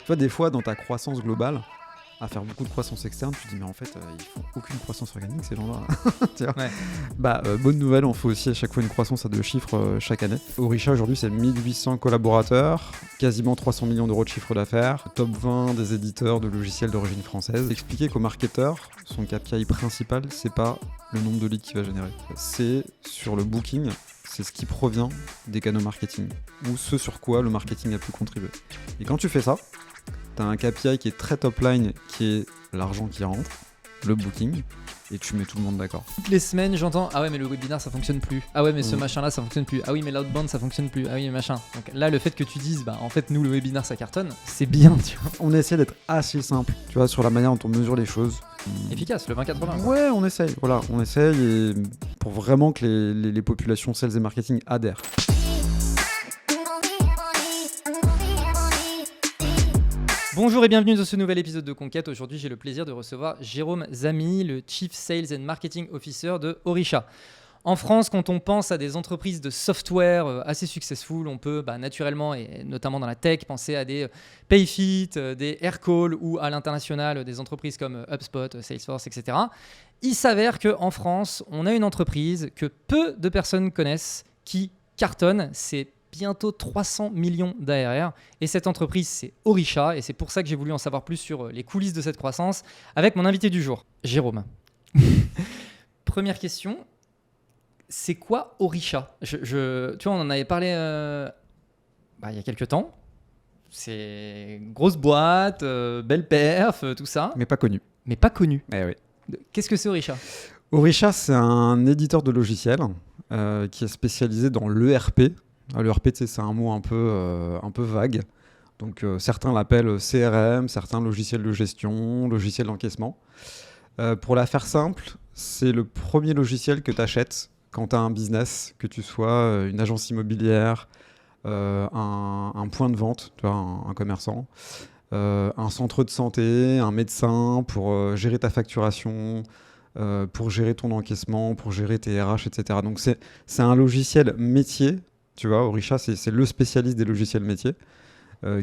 vois, des fois, dans ta croissance globale, à faire beaucoup de croissance externe, tu te dis mais en fait ils font aucune croissance organique ces gens-là. Tu vois. Ouais. Bonne nouvelle, on fait aussi à chaque fois une croissance à 2 chiffres chaque année. Orisha aujourd'hui c'est 1800 collaborateurs, quasiment 300 millions d'euros de chiffre d'affaires, top 20 des éditeurs de logiciels d'origine française. Expliquer qu'au marketeur, son KPI principal c'est pas le nombre de leads qu'il va générer, c'est sur le booking, c'est ce qui provient des canaux marketing ou ce sur quoi le marketing a pu contribuer. Et quand tu fais ça, t'as un KPI qui est très top line, qui est l'argent qui rentre, le booking, et tu mets tout le monde d'accord. Toutes les semaines, j'entends ah ouais, mais le webinaire ça fonctionne plus. Ah ouais, mais ce machin-là ça fonctionne plus. Ah oui, mais l'outbound ça fonctionne plus. Ah oui, mais machin. Donc là, le fait que tu dises en fait, nous le webinaire ça cartonne, c'est bien, tu vois. On essaie d'être assez simple, tu vois, sur la manière dont on mesure les choses. Efficace, le 20-80. Ouais, on essaye, voilà, on essaye et pour vraiment que les populations sales et marketing adhèrent. Bonjour et bienvenue dans ce nouvel épisode de Conquête. Aujourd'hui, j'ai le plaisir de recevoir Jérôme Zamy, le Chief Sales and Marketing Officer de Orisha. En France, quand on pense à des entreprises de software assez successful, on peut naturellement, et notamment dans la tech, penser à des Payfit, des Aircall ou à l'international, des entreprises comme HubSpot, Salesforce, etc. Il s'avère qu'en France, on a une entreprise que peu de personnes connaissent qui cartonne. C'est bientôt 300 millions d'ARR. Et cette entreprise, c'est Orisha. Et c'est pour ça que j'ai voulu en savoir plus sur les coulisses de cette croissance avec mon invité du jour, Jérôme. Première question. C'est quoi Orisha ? Tu vois, on en avait parlé il y a quelques temps. C'est grosse boîte, belle perf, tout ça. Mais pas connu. Mais pas connu. Eh oui. Qu'est-ce que c'est Orisha ? Orisha, c'est un éditeur de logiciels qui est spécialisé dans l'ERP. L'ERP, c'est un mot un peu vague. Donc certains l'appellent CRM, certains logiciels de gestion, logiciel d'encaissement. Pour la faire simple, c'est le premier logiciel que tu achètes quand tu as un business, que tu sois une agence immobilière, un point de vente, tu vois, un commerçant, un centre de santé, un médecin pour gérer ta facturation, pour gérer ton encaissement, pour gérer tes RH, etc. Donc c'est un logiciel métier. Tu vois, Orisha, c'est le spécialiste des logiciels métiers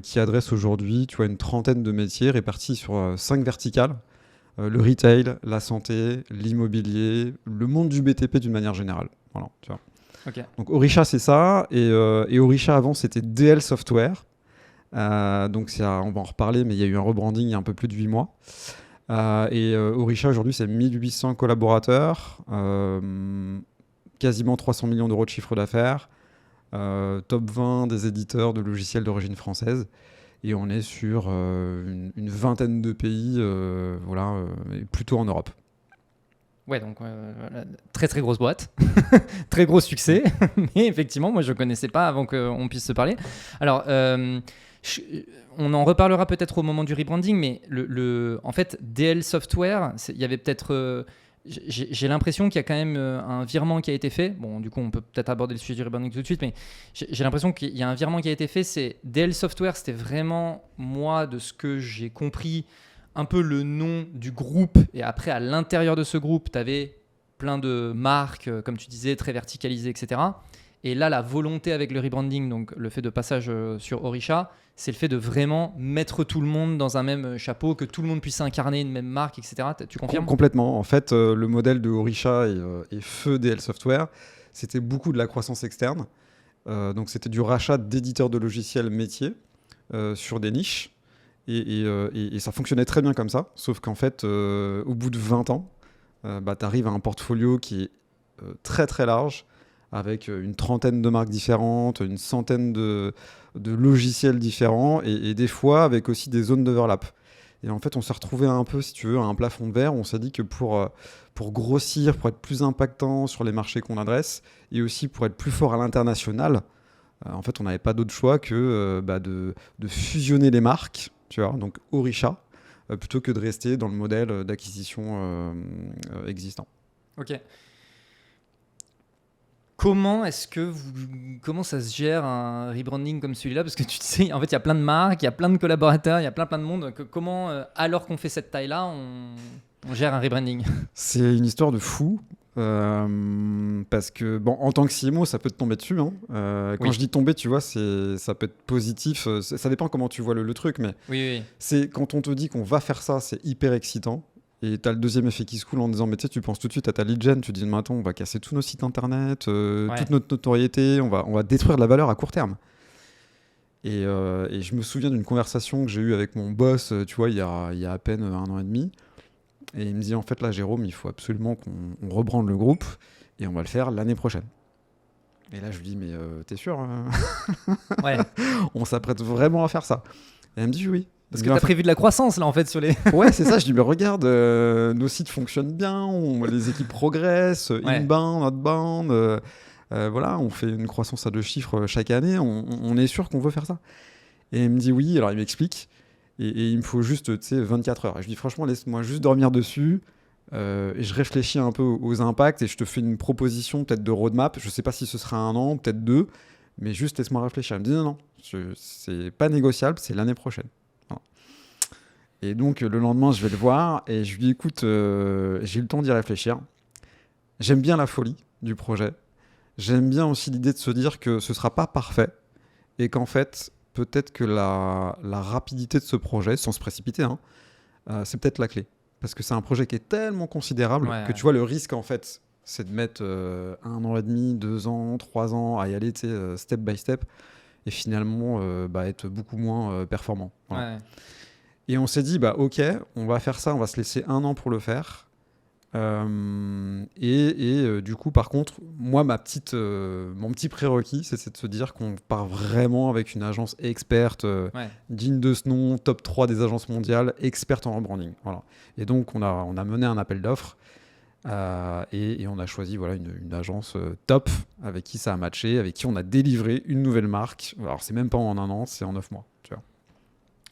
qui adresse aujourd'hui, tu vois, une trentaine de métiers répartis sur 5 verticales. Le retail, la santé, l'immobilier, le monde du BTP d'une manière générale. Voilà, tu vois. Okay. Donc Orisha, c'est ça. Et Orisha, avant, c'était DL Software. Donc on va en reparler, mais il y a eu un rebranding il y a un peu plus de 8 mois. Orisha, aujourd'hui, c'est 1800 collaborateurs, quasiment 300 millions d'euros de chiffre d'affaires. Top 20 des éditeurs de logiciels d'origine française et on est sur une vingtaine de pays plutôt en Europe. Ouais, donc très très grosse boîte, très gros succès, mais effectivement moi je ne connaissais pas avant qu'on puisse se parler. Alors on en reparlera peut-être au moment du rebranding, mais en fait DL Software, il y avait peut-être... J'ai l'impression qu'il y a quand même un virement qui a été fait. Bon, du coup, on peut peut-être aborder le sujet du rebranding tout de suite, mais j'ai l'impression qu'il y a un virement qui a été fait. C'est DL Software, c'était vraiment, moi, de ce que j'ai compris, un peu le nom du groupe. Et après, à l'intérieur de ce groupe, tu avais plein de marques, comme tu disais, très verticalisées, etc. Et là, la volonté avec le rebranding, donc le fait de passage sur Orisha, c'est le fait de vraiment mettre tout le monde dans un même chapeau, que tout le monde puisse incarner une même marque, etc. Tu confirmes ? Complètement. En fait, le modèle de Orisha et feu DL Software, c'était beaucoup de la croissance externe. Donc, c'était du rachat d'éditeurs de logiciels métiers sur des niches. Et ça fonctionnait très bien comme ça. Sauf qu'en fait, au bout de 20 ans, tu arrives à un portfolio qui est très, très large, avec une trentaine de marques différentes, une centaine de logiciels différents et des fois avec aussi des zones d'overlap. Et en fait, on s'est retrouvé un peu, si tu veux, à un plafond de verre. On s'est dit que pour grossir, pour être plus impactant sur les marchés qu'on adresse et aussi pour être plus fort à l'international, en fait, on n'avait pas d'autre choix que de fusionner les marques, tu vois, donc Orisha, plutôt que de rester dans le modèle d'acquisition existant. Ok. Comment ça se gère un rebranding comme celui-là ? Parce que tu sais, en fait, il y a plein de marques, il y a plein de collaborateurs, il y a plein de monde. Comment, alors qu'on fait cette taille-là, on gère un rebranding ? C'est une histoire de fou. parce que bon, en tant que CMO, ça peut te tomber dessus. Hein. Quand je dis tomber, tu vois, ça peut être positif. Ça dépend comment tu vois le truc, mais c'est quand on te dit qu'on va faire ça, c'est hyper excitant. Et tu as le deuxième effet qui se coule en disant, mais tu penses tout de suite à ta lead gen, tu te dis, mais attends, on va casser tous nos sites internet, toute notre notoriété, on va détruire de la valeur à court terme. Et je me souviens d'une conversation que j'ai eue avec mon boss, tu vois, il y a à peine 1 an et demi. Et il me dit, en fait, là, Jérôme, il faut absolument qu'on rebrande le groupe et on va le faire l'année prochaine. Et là, je lui dis, mais t'es sûr On s'apprête vraiment à faire ça. Et elle me dit, oui. Parce que tu as prévu de la croissance, là, en fait, sur les... Ouais, c'est ça. Je dis, mais regarde, nos sites fonctionnent bien, les équipes progressent, inbound, outbound, voilà, on fait une croissance à 2 chiffres chaque année, on est sûr qu'on veut faire ça. Et il me dit, oui, alors il m'explique. Et il me faut juste 24 heures. Et je dis franchement, laisse-moi juste dormir dessus. Et je réfléchis un peu aux impacts et je te fais une proposition peut-être de roadmap. Je sais pas si ce sera 1 an, peut-être 2, mais juste laisse-moi réfléchir. Il me dit non, c'est pas négociable, c'est l'année prochaine. Voilà. Et donc le lendemain, je vais le voir et je lui dis écoute, j'ai eu le temps d'y réfléchir. J'aime bien la folie du projet. J'aime bien aussi l'idée de se dire que ce sera pas parfait et qu'en fait, peut-être que la rapidité de ce projet, sans se précipiter, hein, c'est peut-être la clé. Parce que c'est un projet qui est tellement considérable que tu vois, le risque, en fait, c'est de mettre 1 an et demi, 2 ans, 3 ans à y aller step by step et finalement être beaucoup moins performant. Voilà. Ouais. Et on s'est dit, ok, on va faire ça, on va se laisser 1 an pour le faire. Du coup, par contre, moi, mon petit prérequis, c'est de se dire qu'on part vraiment avec une agence experte, digne de ce nom, top 3 des agences mondiales, experte en rebranding. Voilà. Et donc, on a mené un appel d'offres et on a choisi une agence top avec qui ça a matché, avec qui on a délivré une nouvelle marque. Alors, c'est même pas en 1 an, c'est en 9 mois. Tu vois.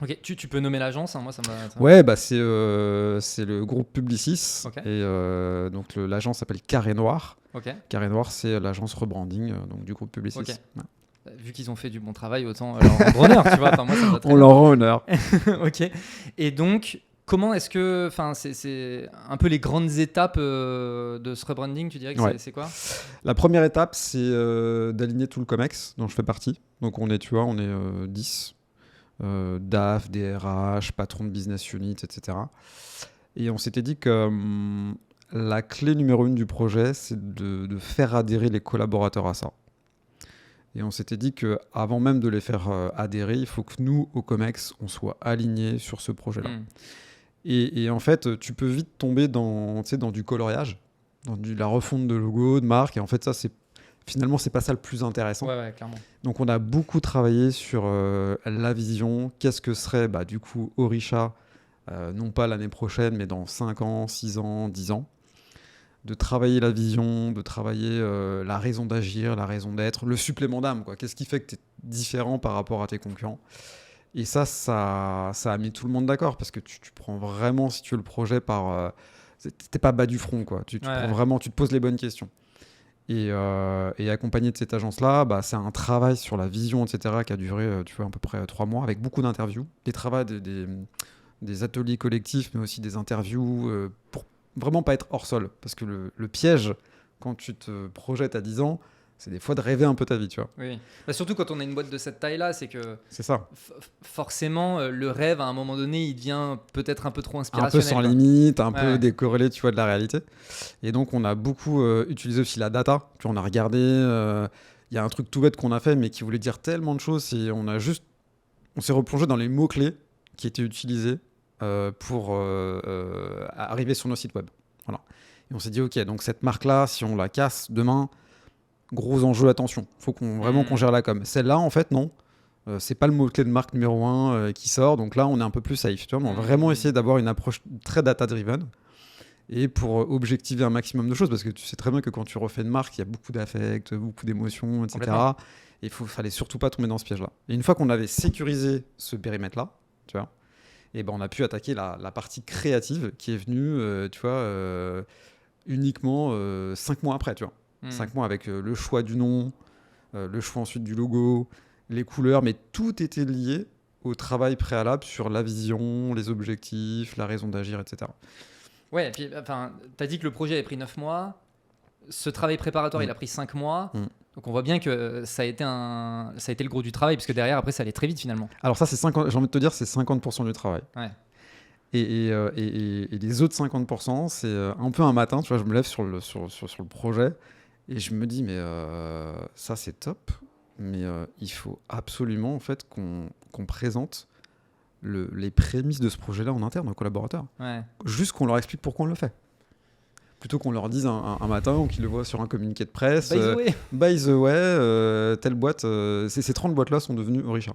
Ok, tu peux nommer l'agence, hein, moi ça m'a... Ouais, c'est le groupe Publicis. Okay. Et donc l'agence s'appelle Carré Noir. Okay. Carré Noir, c'est l'agence rebranding donc, du groupe Publicis. Okay. Ouais. Vu qu'ils ont fait du bon travail, autant leur rendre honneur, tu vois. Enfin, moi, ça me va très On leur rend honneur. Ok. Et donc, comment est-ce que... Enfin, c'est un peu les grandes étapes de ce rebranding, tu dirais que c'est quoi ? La première étape, c'est d'aligner tout le COMEX dont je fais partie. Donc on est 10. DAF, DRH, patron de business unit, etc. Et on s'était dit que la clé numéro 1 du projet, c'est de faire adhérer les collaborateurs à ça. Et on s'était dit qu'avant même de les faire adhérer, il faut que nous, au COMEX, on soit alignés sur ce projet-là. Et en fait, tu peux vite tomber dans du coloriage, dans la refonte de logo, de marque. Et en fait, ça, finalement, c'est pas ça le plus intéressant. Ouais, clairement. Donc, on a beaucoup travaillé sur la vision. Qu'est-ce que serait, du coup, Orisha, non pas l'année prochaine, mais dans 5 ans, 6 ans, 10 ans. De travailler la vision, de travailler la raison d'agir, la raison d'être, le supplément d'âme, quoi. Qu'est-ce qui fait que tu es différent par rapport à tes concurrents ? Et ça a mis tout le monde d'accord, parce que tu prends vraiment, si tu veux, le projet par... t'es pas bas du front, quoi. Tu prends vraiment, tu te poses les bonnes questions. Et accompagné de cette agence-là, c'est un travail sur la vision, etc., qui a duré à peu près 3 mois, avec beaucoup d'interviews, des ateliers collectifs, mais aussi des interviews pour vraiment pas être hors sol. Parce que le piège, quand tu te projettes à 10 ans, c'est des fois de rêver un peu ta vie, tu vois. Oui. Surtout quand on a une boîte de cette taille-là, c'est que c'est ça. Forcément, le rêve, à un moment donné, il devient peut-être un peu trop inspirationnel. Un peu sans limite, un peu décorrélé, tu vois, de la réalité. Et donc, on a beaucoup utilisé aussi la data. Tu vois, on a regardé, y a un truc tout bête qu'on a fait, mais qui voulait dire tellement de choses. Et on s'est replongé dans les mots-clés qui étaient utilisés pour arriver sur nos sites web. Voilà. Et on s'est dit, ok, donc cette marque-là, si on la casse demain, gros enjeu, attention. Il faut qu'on gère la com. Celle-là, en fait, non. C'est pas le mot-clé de marque numéro 1 qui sort. Donc là, on est un peu plus safe. Tu vois, on va vraiment essayer d'avoir une approche très data-driven et pour objectiver un maximum de choses. Parce que tu sais très bien que quand tu refais une marque, il y a beaucoup d'affect, beaucoup d'émotions, etc. Et il fallait surtout pas tomber dans ce piège-là. Et une fois qu'on avait sécurisé ce périmètre-là, tu vois, et on a pu attaquer la partie créative qui est venue, uniquement 5 mois après, tu vois. 5 mois avec le choix du nom, le choix ensuite du logo, les couleurs, mais tout était lié au travail préalable sur la vision, les objectifs, la raison d'agir, etc. Ouais, et puis tu as dit que le projet avait pris 9 mois. ce travail préparatoire, il a pris 5 mois. Donc on voit bien que ça a été le gros du travail, parce que derrière, après, ça allait très vite finalement. Alors ça, j'ai envie de te dire, c'est 50% du travail. Ouais. Et les autres 50%, c'est un peu un matin, tu vois, je me lève sur le projet et je me dis, mais ça c'est top, mais il faut absolument en fait qu'on présente les prémices de ce projet-là en interne aux collaborateurs. Ouais. Juste qu'on leur explique pourquoi on le fait. Plutôt qu'on leur dise un matin ou qu'ils le voient sur un communiqué de presse. By the way, telle boîte, ces 30 boîtes-là sont devenues Orisha.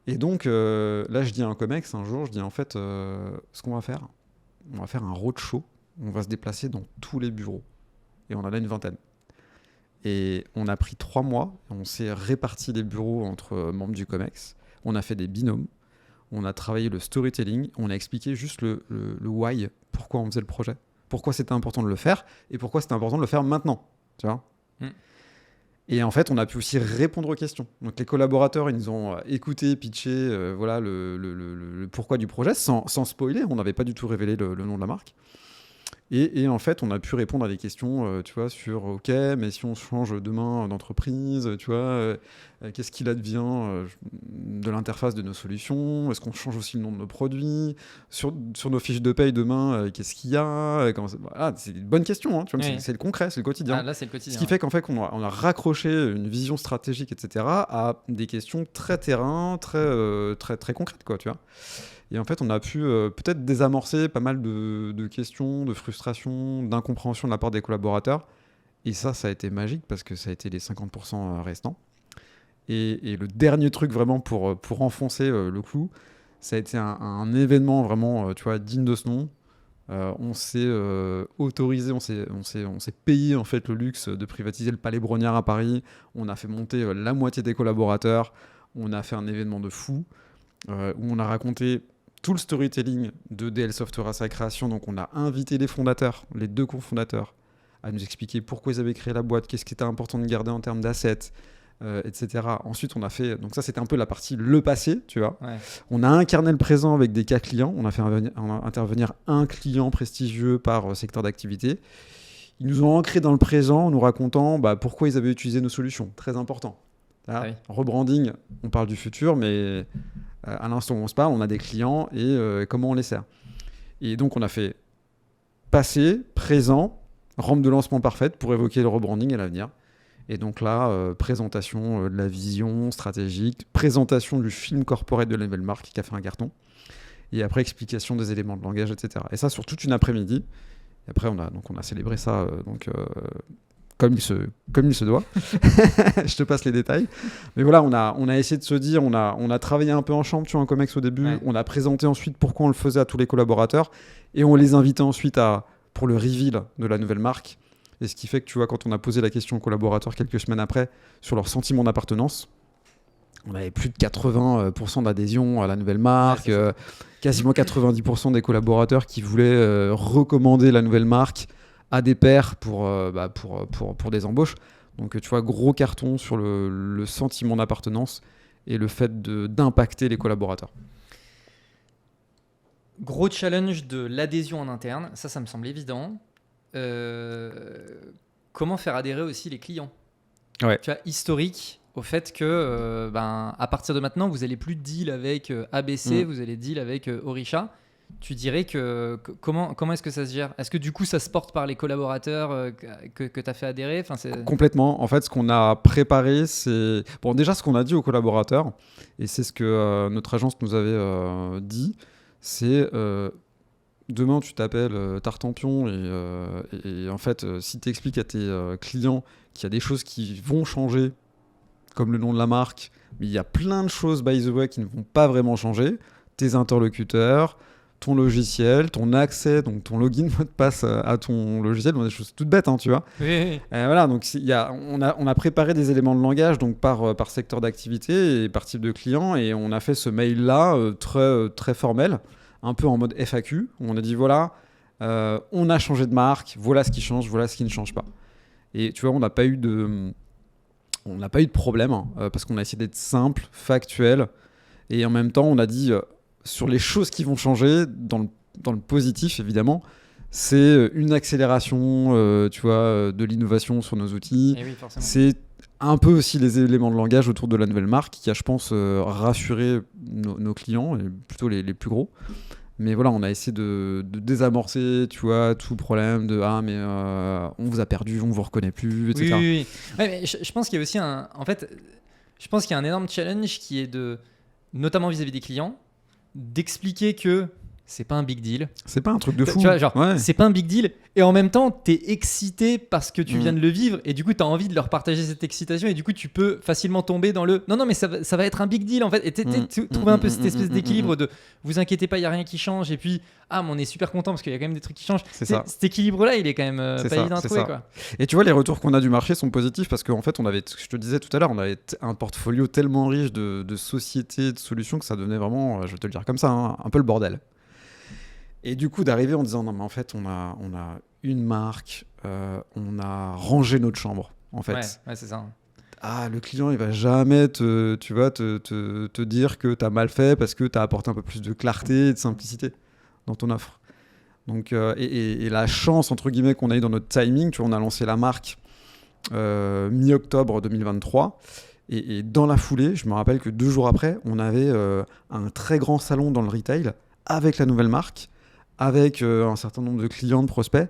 Et donc, là, je dis à un comex un jour, je dis en fait, ce qu'on va faire, on va faire un roadshow. On va se déplacer dans tous les bureaux. Et on en a une 20aine. Et on a pris 3 mois. On s'est réparti les bureaux entre membres du comex. On a fait des binômes. On a travaillé le storytelling. On a expliqué juste le why, pourquoi on faisait le projet. Pourquoi c'était important de le faire et pourquoi c'était important de le faire maintenant. Tu vois ? Et en fait, on a pu aussi répondre aux questions. Donc les collaborateurs, ils nous ont écouté, pitché voilà, le pourquoi du projet, sans spoiler. On n'avait pas du tout révélé le nom de la marque. Et en fait, on a pu répondre à des questions, tu vois, sur OK, mais si on change demain d'entreprise, tu vois, qu'est-ce qu'il advient de l'interface de nos solutions ? Est-ce qu'on change aussi le nom de nos produits ? Sur nos fiches de paye demain, qu'est-ce qu'il y a ? Voilà, c'est une bonne question, hein, tu vois, c'est le concret, c'est le quotidien. Ah, là, c'est le quotidien. Ce qui fait qu'en fait, on a raccroché une vision stratégique, etc., à des questions très terrain, très concrètes, quoi, tu vois. Et en fait, on a pu peut-être désamorcer pas mal de questions, de frustrations, d'incompréhension de la part des collaborateurs. Et ça a été magique parce que ça a été les 50% restants. Et le dernier truc vraiment pour enfoncer le clou, ça a été un événement vraiment tu vois, digne de ce nom. On s'est autorisé, on s'est payé en fait le luxe de privatiser le Palais Brongniart à Paris. On a fait monter la moitié des collaborateurs. On a fait un événement de fou où on a raconté tout le storytelling de DL Software à sa création. Donc on a invité les fondateurs, les 2 cofondateurs, à nous expliquer pourquoi ils avaient créé la boîte, qu'est-ce qui était important de garder en termes d'assets, etc. Ensuite, on a fait... Donc ça, c'était un peu la partie le passé, tu vois. Ouais. On a incarné le présent avec des cas clients. On a fait intervenir un client prestigieux par secteur d'activité. Ils nous ont ancré dans le présent en nous racontant pourquoi ils avaient utilisé nos solutions. Très important. Là, oui. Rebranding, on parle du futur, mais à l'instant où on se parle, on a des clients et comment on les sert. Et donc, on a fait passé, présent, rampe de lancement parfaite pour évoquer le rebranding et l'avenir. Et donc là, présentation de la vision stratégique, présentation du film corporate de la nouvelle marque qui a fait un carton, et après explication des éléments de langage, etc. Et ça sur toute une après-midi. Et après, on a célébré ça comme il se doit. Je te passe les détails. Mais voilà, on a essayé de se dire, on a travaillé un peu en chambre, tu vois, un comex au début. Ouais. On a présenté ensuite pourquoi on le faisait à tous les collaborateurs. Et on les invitait ensuite pour le reveal de la nouvelle marque. Et ce qui fait que, tu vois, quand on a posé la question aux collaborateurs quelques semaines après sur leur sentiment d'appartenance, on avait plus de 80% d'adhésion à la nouvelle marque, ouais, quasiment 90% des collaborateurs qui voulaient recommander la nouvelle marque à des pairs pour des embauches. Donc, tu vois, gros carton sur le sentiment d'appartenance et le fait d'impacter les collaborateurs. Gros challenge de l'adhésion en interne, ça me semble évident. Comment faire adhérer aussi les clients, ouais. Tu vois, historique au fait que à partir de maintenant vous allez plus deal avec ABC, vous allez deal avec Orisha. Tu dirais que comment est-ce que ça se gère ? Est-ce que du coup ça se porte par les collaborateurs que tu as fait adhérer ? Complètement. En fait, ce qu'on a préparé, c'est... Bon, déjà, ce qu'on a dit aux collaborateurs, et c'est ce que notre agence nous avait dit, c'est... Demain, tu t'appelles Tartampion et en fait, si tu expliques à tes clients qu'il y a des choses qui vont changer, comme le nom de la marque, mais il y a plein de choses, by the way, qui ne vont pas vraiment changer, tes interlocuteurs, ton logiciel, ton accès, donc ton login, mot de passe à ton logiciel, donc des choses toutes bêtes, hein, tu vois. Oui. Voilà, donc on a préparé des éléments de langage donc par secteur d'activité et par type de client, et on a fait ce mail-là très formel, un peu en mode FAQ, où on a dit voilà, on a changé de marque, voilà ce qui change, voilà ce qui ne change pas. Et tu vois, on n'a pas eu de problème, parce qu'on a essayé d'être simple, factuel, et en même temps, on a dit sur les choses qui vont changer, dans le positif évidemment, c'est une accélération, tu vois, de l'innovation sur nos outils. Et oui, forcément. C'est un peu aussi les éléments de langage autour de la nouvelle marque qui a, je pense, rassuré nos clients, et plutôt les plus gros. Mais voilà, on a essayé de désamorcer, tu vois, tout problème de mais on vous a perdu, on vous reconnaît plus, etc. Oui. Ouais, mais je pense qu'il y a aussi en fait, je pense qu'il y a un énorme challenge qui est notamment vis-à-vis des clients, d'expliquer que c'est pas un big deal. C'est pas un truc de fou. Tu vois, genre, ouais. c'est pas un big deal. Et en même temps, t'es excité parce que tu Mm. viens de le vivre. Et du coup, t'as envie de leur partager cette excitation. Et du coup, tu peux facilement tomber dans le non, mais ça va être un big deal en fait. Et trouver un peu cette espèce d'équilibre de vous inquiétez pas, il y a rien qui change. Et puis, mais on est super content parce qu'il y a quand même des trucs qui changent. C'est ça. Cet équilibre-là, il est quand même C'est pas ça, évident à c'est trouver. ça. Quoi. Et tu vois, les retours qu'on a du marché sont positifs parce qu'en fait, je te disais tout à l'heure, on avait un portfolio tellement riche de sociétés, de solutions que ça devenait vraiment, je vais te le dire comme ça, un peu le bordel. Et du coup, d'arriver en disant non, mais en fait, on a une marque, on a rangé notre chambre, en fait. Ouais, c'est ça. Le client, il va jamais te dire que tu as mal fait parce que tu as apporté un peu plus de clarté et de simplicité dans ton offre. Donc, et la chance, entre guillemets, qu'on a eu dans notre timing, tu vois, on a lancé la marque mi-octobre 2023. Et dans la foulée, je me rappelle que 2 jours après, on avait un très grand salon dans le retail avec la nouvelle marque, avec un certain nombre de clients, de prospects.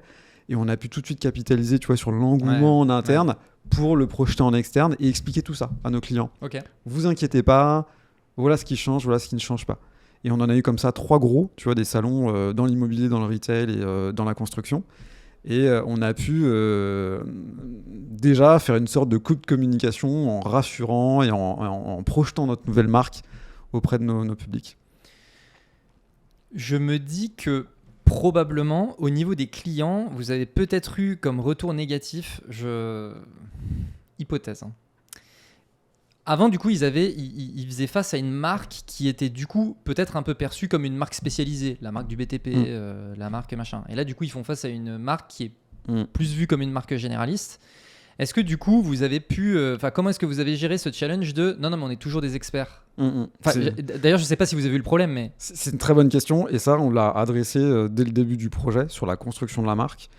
Et on a pu tout de suite capitaliser, tu vois, sur l'engouement en interne pour le projeter en externe et expliquer tout ça à nos clients. Ok. Vous inquiétez pas, voilà ce qui change, voilà ce qui ne change pas. Et on en a eu comme ça 3 gros, tu vois, des salons dans l'immobilier, dans le retail et dans la construction. Et on a pu déjà faire une sorte de coup de communication en rassurant et en projetant notre nouvelle marque auprès de nos publics. Je me dis que probablement, au niveau des clients, vous avez peut-être eu comme retour négatif, hypothèse. Avant, du coup, ils faisaient face à une marque qui était du coup peut-être un peu perçue comme une marque spécialisée, la marque du BTP, la marque machin. Et là, du coup, ils font face à une marque qui est plus vue comme une marque généraliste. Est-ce que du coup, vous avez pu... comment est-ce que vous avez géré ce challenge de non, mais on est toujours des experts D'ailleurs, je ne sais pas si vous avez vu le problème, mais... C'est une très bonne question. Et ça, on l'a adressé dès le début du projet sur la construction de la marque,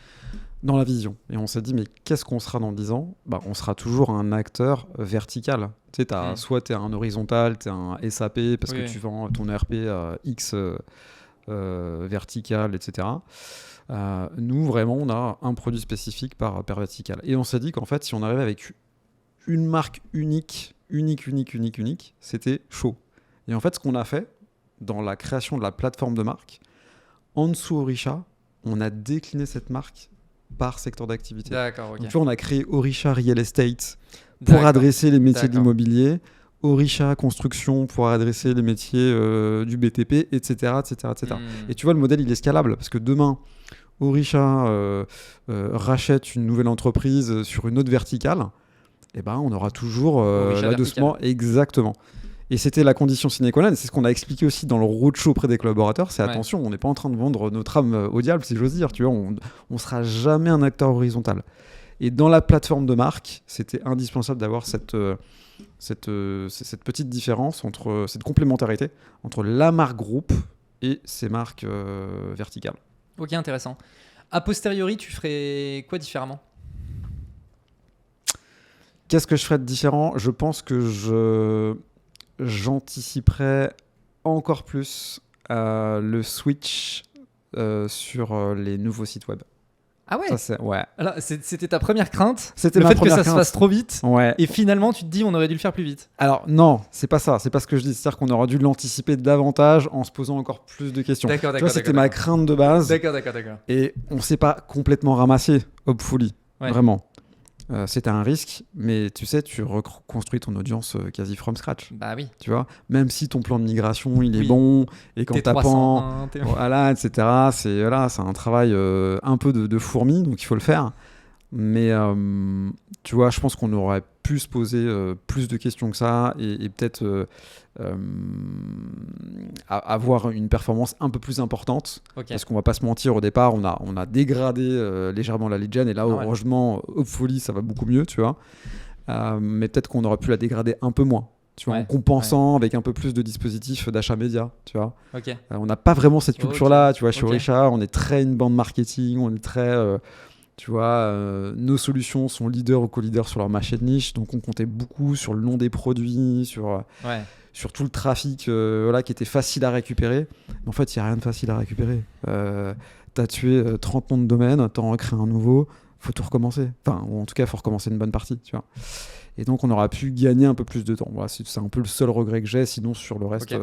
dans la vision. Et on s'est dit, mais qu'est-ce qu'on sera dans 10 ans ? On sera toujours un acteur vertical. Tu sais, soit tu es un horizontal, tu es un SAP parce que tu vends ton ERP X vertical, etc. Nous, vraiment, on a un produit spécifique par vertical. Et on s'est dit qu'en fait, si on arrivait avec une marque unique, c'était chaud. Et en fait, ce qu'on a fait dans la création de la plateforme de marque, en dessous Orisha, on a décliné cette marque par secteur d'activité. D'accord, ok. Donc, tu vois, on a créé Orisha Real Estate pour adresser les métiers de l'immobilier, Orisha Construction pour adresser les métiers du BTP, etc. Et tu vois, le modèle, il est scalable parce que demain, Orisha rachète une nouvelle entreprise sur une autre verticale, et on aura toujours l'adossement. Exactement. Et c'était la condition sine qua non, c'est ce qu'on a expliqué aussi dans le roadshow auprès des collaborateurs, c'est attention, on n'est pas en train de vendre notre âme au diable, si j'ose dire, tu vois, on sera jamais un acteur horizontal. Et dans la plateforme de marque, c'était indispensable d'avoir cette petite différence, cette complémentarité entre la marque groupe et ses marques verticales. Ok, intéressant. A posteriori, tu ferais quoi différemment ? Qu'est-ce que je ferais de différent ? Je pense que j'anticiperais encore plus le switch sur les nouveaux sites web. Ah ouais. Ça, ouais. Alors, c'était ta première crainte. C'était le ma fait que première ça crainte. se fasse trop vite. Ouais. Et finalement, tu te dis, on aurait dû le faire plus vite. Alors non, c'est pas ça. C'est pas ce que je dis. C'est-à-dire qu'on aurait dû l'anticiper davantage en se posant encore plus de questions. D'accord. Tu vois, c'était ma crainte de base. D'accord. Et on s'est pas complètement ramassé, hopefully. Ouais. Vraiment. C'était un risque, mais tu sais, tu reconstruis ton audience quasi from scratch. Bah oui. Tu vois, même si ton plan de migration il est bon et qu'en tapant, voilà, etc. C'est un travail un peu de fourmi, donc il faut le faire. Mais tu vois, je pense qu'on aurait pu se poser plus de questions que ça et peut-être avoir une performance un peu plus importante. Okay. Parce qu'on va pas se mentir, au départ, on a dégradé légèrement la lead gen et là, heureusement, hopefully, ça va beaucoup mieux, tu vois. Mais peut-être qu'on aurait pu la dégrader un peu moins. tu vois, Ouais, en compensant avec un peu plus de dispositifs d'achat média, tu vois. Ok. On n'a pas vraiment cette culture-là, tu vois, chez Ok. Orisha, on est très une bande marketing, on est très, tu vois, nos solutions sont leaders ou co-leaders sur leur marché de niche, donc on comptait beaucoup sur le nom des produits, Ouais. sur tout le trafic voilà, qui était facile à récupérer. Mais en fait, il n'y a rien de facile à récupérer. Tu as tué 30 noms de domaine, tu en recrées un nouveau, faut tout recommencer. Enfin, ou en tout cas, il faut recommencer une bonne partie, tu vois. Et donc, on aura pu gagner un peu plus de temps. Voilà, c'est un peu le seul regret que j'ai. Sinon, sur le reste, Ok.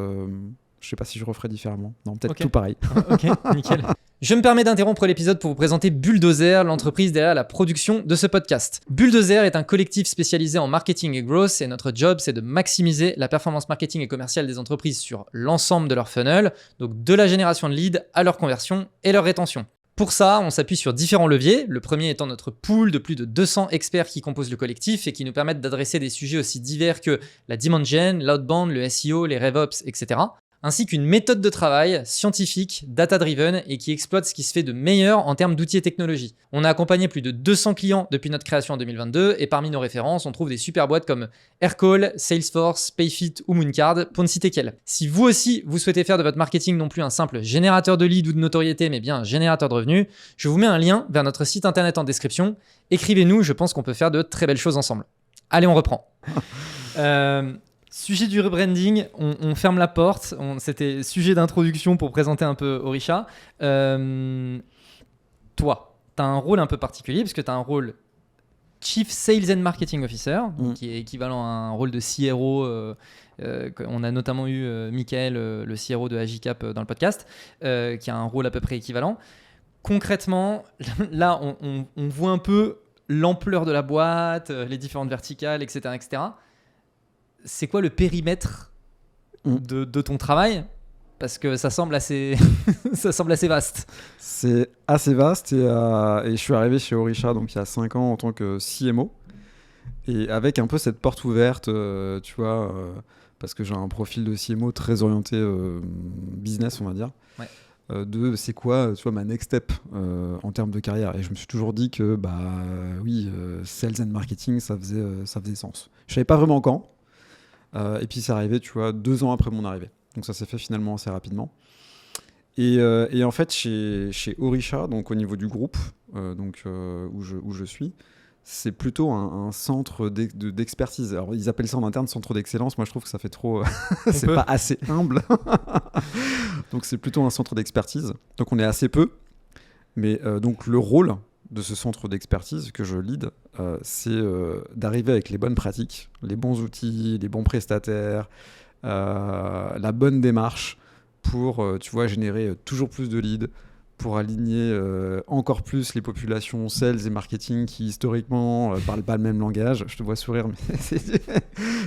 je sais pas si je referais différemment. Non, peut-être Ok. tout pareil. Ok, nickel. Je me permets d'interrompre l'épisode pour vous présenter Bulldozer, l'entreprise derrière la production de ce podcast. Bulldozer est un collectif spécialisé en marketing et growth et notre job, c'est de maximiser la performance marketing et commerciale des entreprises sur l'ensemble de leur funnel, donc de la génération de leads à leur conversion et leur rétention. Pour ça, on s'appuie sur différents leviers, le premier étant notre pool de plus de 200 experts qui composent le collectif et qui nous permettent d'adresser des sujets aussi divers que la demand gen, l'outbound, le SEO, les RevOps, etc. Ainsi qu'une méthode de travail scientifique, data-driven et qui exploite ce qui se fait de meilleur en termes d'outils et technologies. On a accompagné plus de 200 clients depuis notre création en 2022 et parmi nos références, on trouve des super boîtes comme Aircall, Salesforce, Payfit ou Mooncard, pour ne citer qu'elles. Si vous aussi, vous souhaitez faire de votre marketing non plus un simple générateur de leads ou de notoriété, mais bien un générateur de revenus, je vous mets un lien vers notre site internet en description. Écrivez-nous, je pense qu'on peut faire de très belles choses ensemble. Allez, on reprend. Sujet du rebranding, on ferme la porte. C'était sujet d'introduction pour présenter un peu Orisha. Toi, tu as un rôle un peu particulier parce que tu as un rôle Chief Sales and Marketing Officer, qui est équivalent à un rôle de CRO. On a notamment eu Michael, le CRO de Agicap, dans le podcast, qui a un rôle à peu près équivalent. Concrètement, là, on voit un peu l'ampleur de la boîte, les différentes verticales, etc., etc. C'est quoi le périmètre de ton travail? Parce que ça semble assez, ça semble assez vaste. C'est assez vaste et je suis arrivé chez Orisha donc il y a 5 ans en tant que CMO et avec un peu cette porte ouverte, tu vois, parce que j'ai un profil de CMO très orienté business, on va dire. Ouais. De c'est quoi, tu vois, ma next step en termes de carrière. Et je me suis toujours dit que, oui, sales and marketing, ça faisait sens. Je savais pas vraiment quand. Et puis c'est arrivé, tu vois, 2 ans après mon arrivée. Donc ça s'est fait finalement assez rapidement. Et en fait, chez Orisha, donc au niveau du groupe, où je suis, c'est plutôt un centre d'expertise. Alors ils appellent ça en interne centre d'excellence. Moi, je trouve que ça fait trop. C'est pas assez humble. Donc c'est plutôt un centre d'expertise. Donc on est assez peu. Mais donc le rôle de ce centre d'expertise que je lead, c'est d'arriver avec les bonnes pratiques, les bons outils, les bons prestataires, la bonne démarche pour tu vois, générer toujours plus de leads, pour aligner encore plus les populations sales et marketing qui historiquement parlent pas le même langage. Je te vois sourire, mais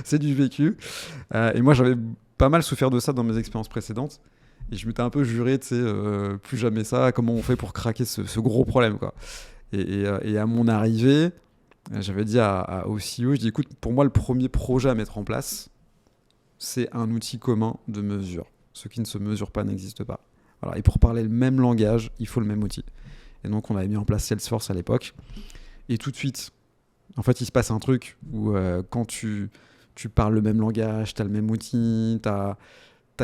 c'est du vécu. Et moi, j'avais pas mal souffert de ça dans mes expériences précédentes. Et je m'étais un peu juré, tu sais, plus jamais ça, comment on fait pour craquer ce gros problème, quoi. Et à mon arrivée, j'avais dit au CEO, je dis, écoute, pour moi, le premier projet à mettre en place, c'est un outil commun de mesure. Ce qui ne se mesure pas n'existe pas. Voilà. Et pour parler le même langage, il faut le même outil. Et donc, on avait mis en place Salesforce à l'époque. Et tout de suite, en fait, il se passe un truc où quand tu parles le même langage, tu as le même outil, tu as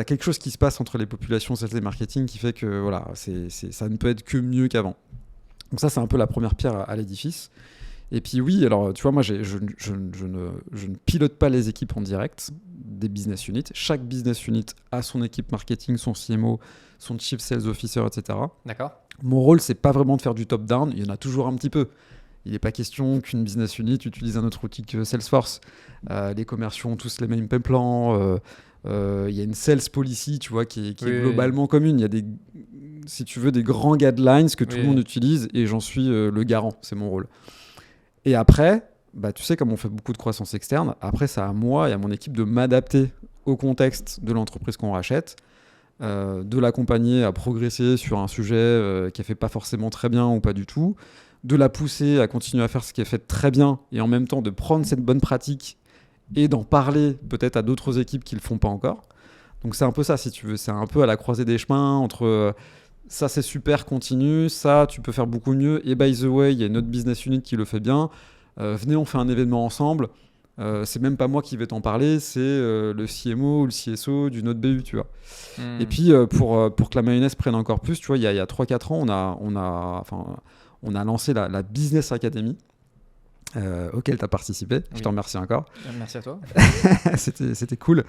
quelque chose qui se passe entre les populations sales et marketing qui fait que voilà, ça ne peut être que mieux qu'avant. Donc ça, c'est un peu la première pierre à l'édifice. Et puis oui, alors tu vois, moi, je ne pilote pas les équipes en direct des business units. Chaque business unit a son équipe marketing, son CMO, son Chief Sales Officer, etc. D'accord. Mon rôle, c'est pas vraiment de faire du top-down. Il y en a toujours un petit peu. Il n'est pas question qu'une business unit utilise un autre outil que Salesforce. Les commerciaux ont tous les mêmes plans. Il y a une sales policy, tu vois, qui est globalement commune. Il y a si tu veux, des grands guidelines que tout le monde utilise et j'en suis le garant. C'est mon rôle. Et après, tu sais, comme on fait beaucoup de croissance externe, après, c'est à moi et à mon équipe de m'adapter au contexte de l'entreprise qu'on rachète, de l'accompagner à progresser sur un sujet qui est fait pas forcément très bien ou pas du tout, de la pousser à continuer à faire ce qui est fait très bien et en même temps de prendre cette bonne pratique et d'en parler peut-être à d'autres équipes qui le font pas encore. Donc c'est un peu ça, si tu veux. C'est un peu à la croisée des chemins entre ça c'est super, continue, ça tu peux faire beaucoup mieux, et by the way, il y a une autre business unit qui le fait bien, venez on fait un événement ensemble. c'est même pas moi qui vais t'en parler, c'est le CMO ou le CSO d'une autre BU, tu vois. Et puis, pour que la mayonnaise prenne encore plus, tu vois, il y a 3-4 ans, on a lancé la Business Academy, auquel tu as participé. Je te remercie encore. Merci à toi. C'était cool.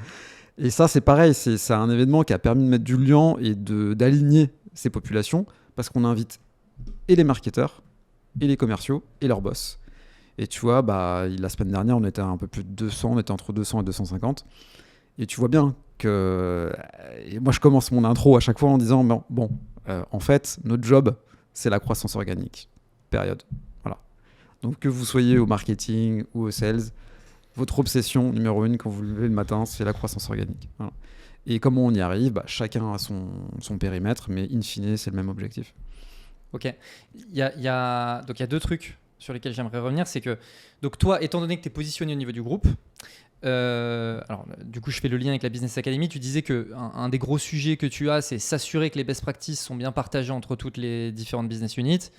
Et ça, c'est pareil, c'est un événement qui a permis de mettre du lien et d'aligner ces populations, parce qu'on invite et les marketeurs, et les commerciaux, et leurs boss. Et tu vois, la semaine dernière, on était à un peu plus de 200, on était entre 200 et 250. Et tu vois bien que... Et moi, je commence mon intro à chaque fois en disant, en fait, notre job, c'est la croissance organique. Période. Voilà. Donc, que vous soyez au marketing ou au sales, votre obsession numéro 1 quand vous vous levez le matin, c'est la croissance organique. Voilà. Et comment on y arrive, chacun a son périmètre, mais in fine, c'est le même objectif. Ok. Donc, il y a 2 trucs sur lesquels j'aimerais revenir. C'est que, donc toi, étant donné que tu es positionné au niveau du groupe, alors du coup, je fais le lien avec la Business Academy. Tu disais qu'un des gros sujets que tu as, c'est s'assurer que les best practices sont bien partagées entre toutes les différentes business units.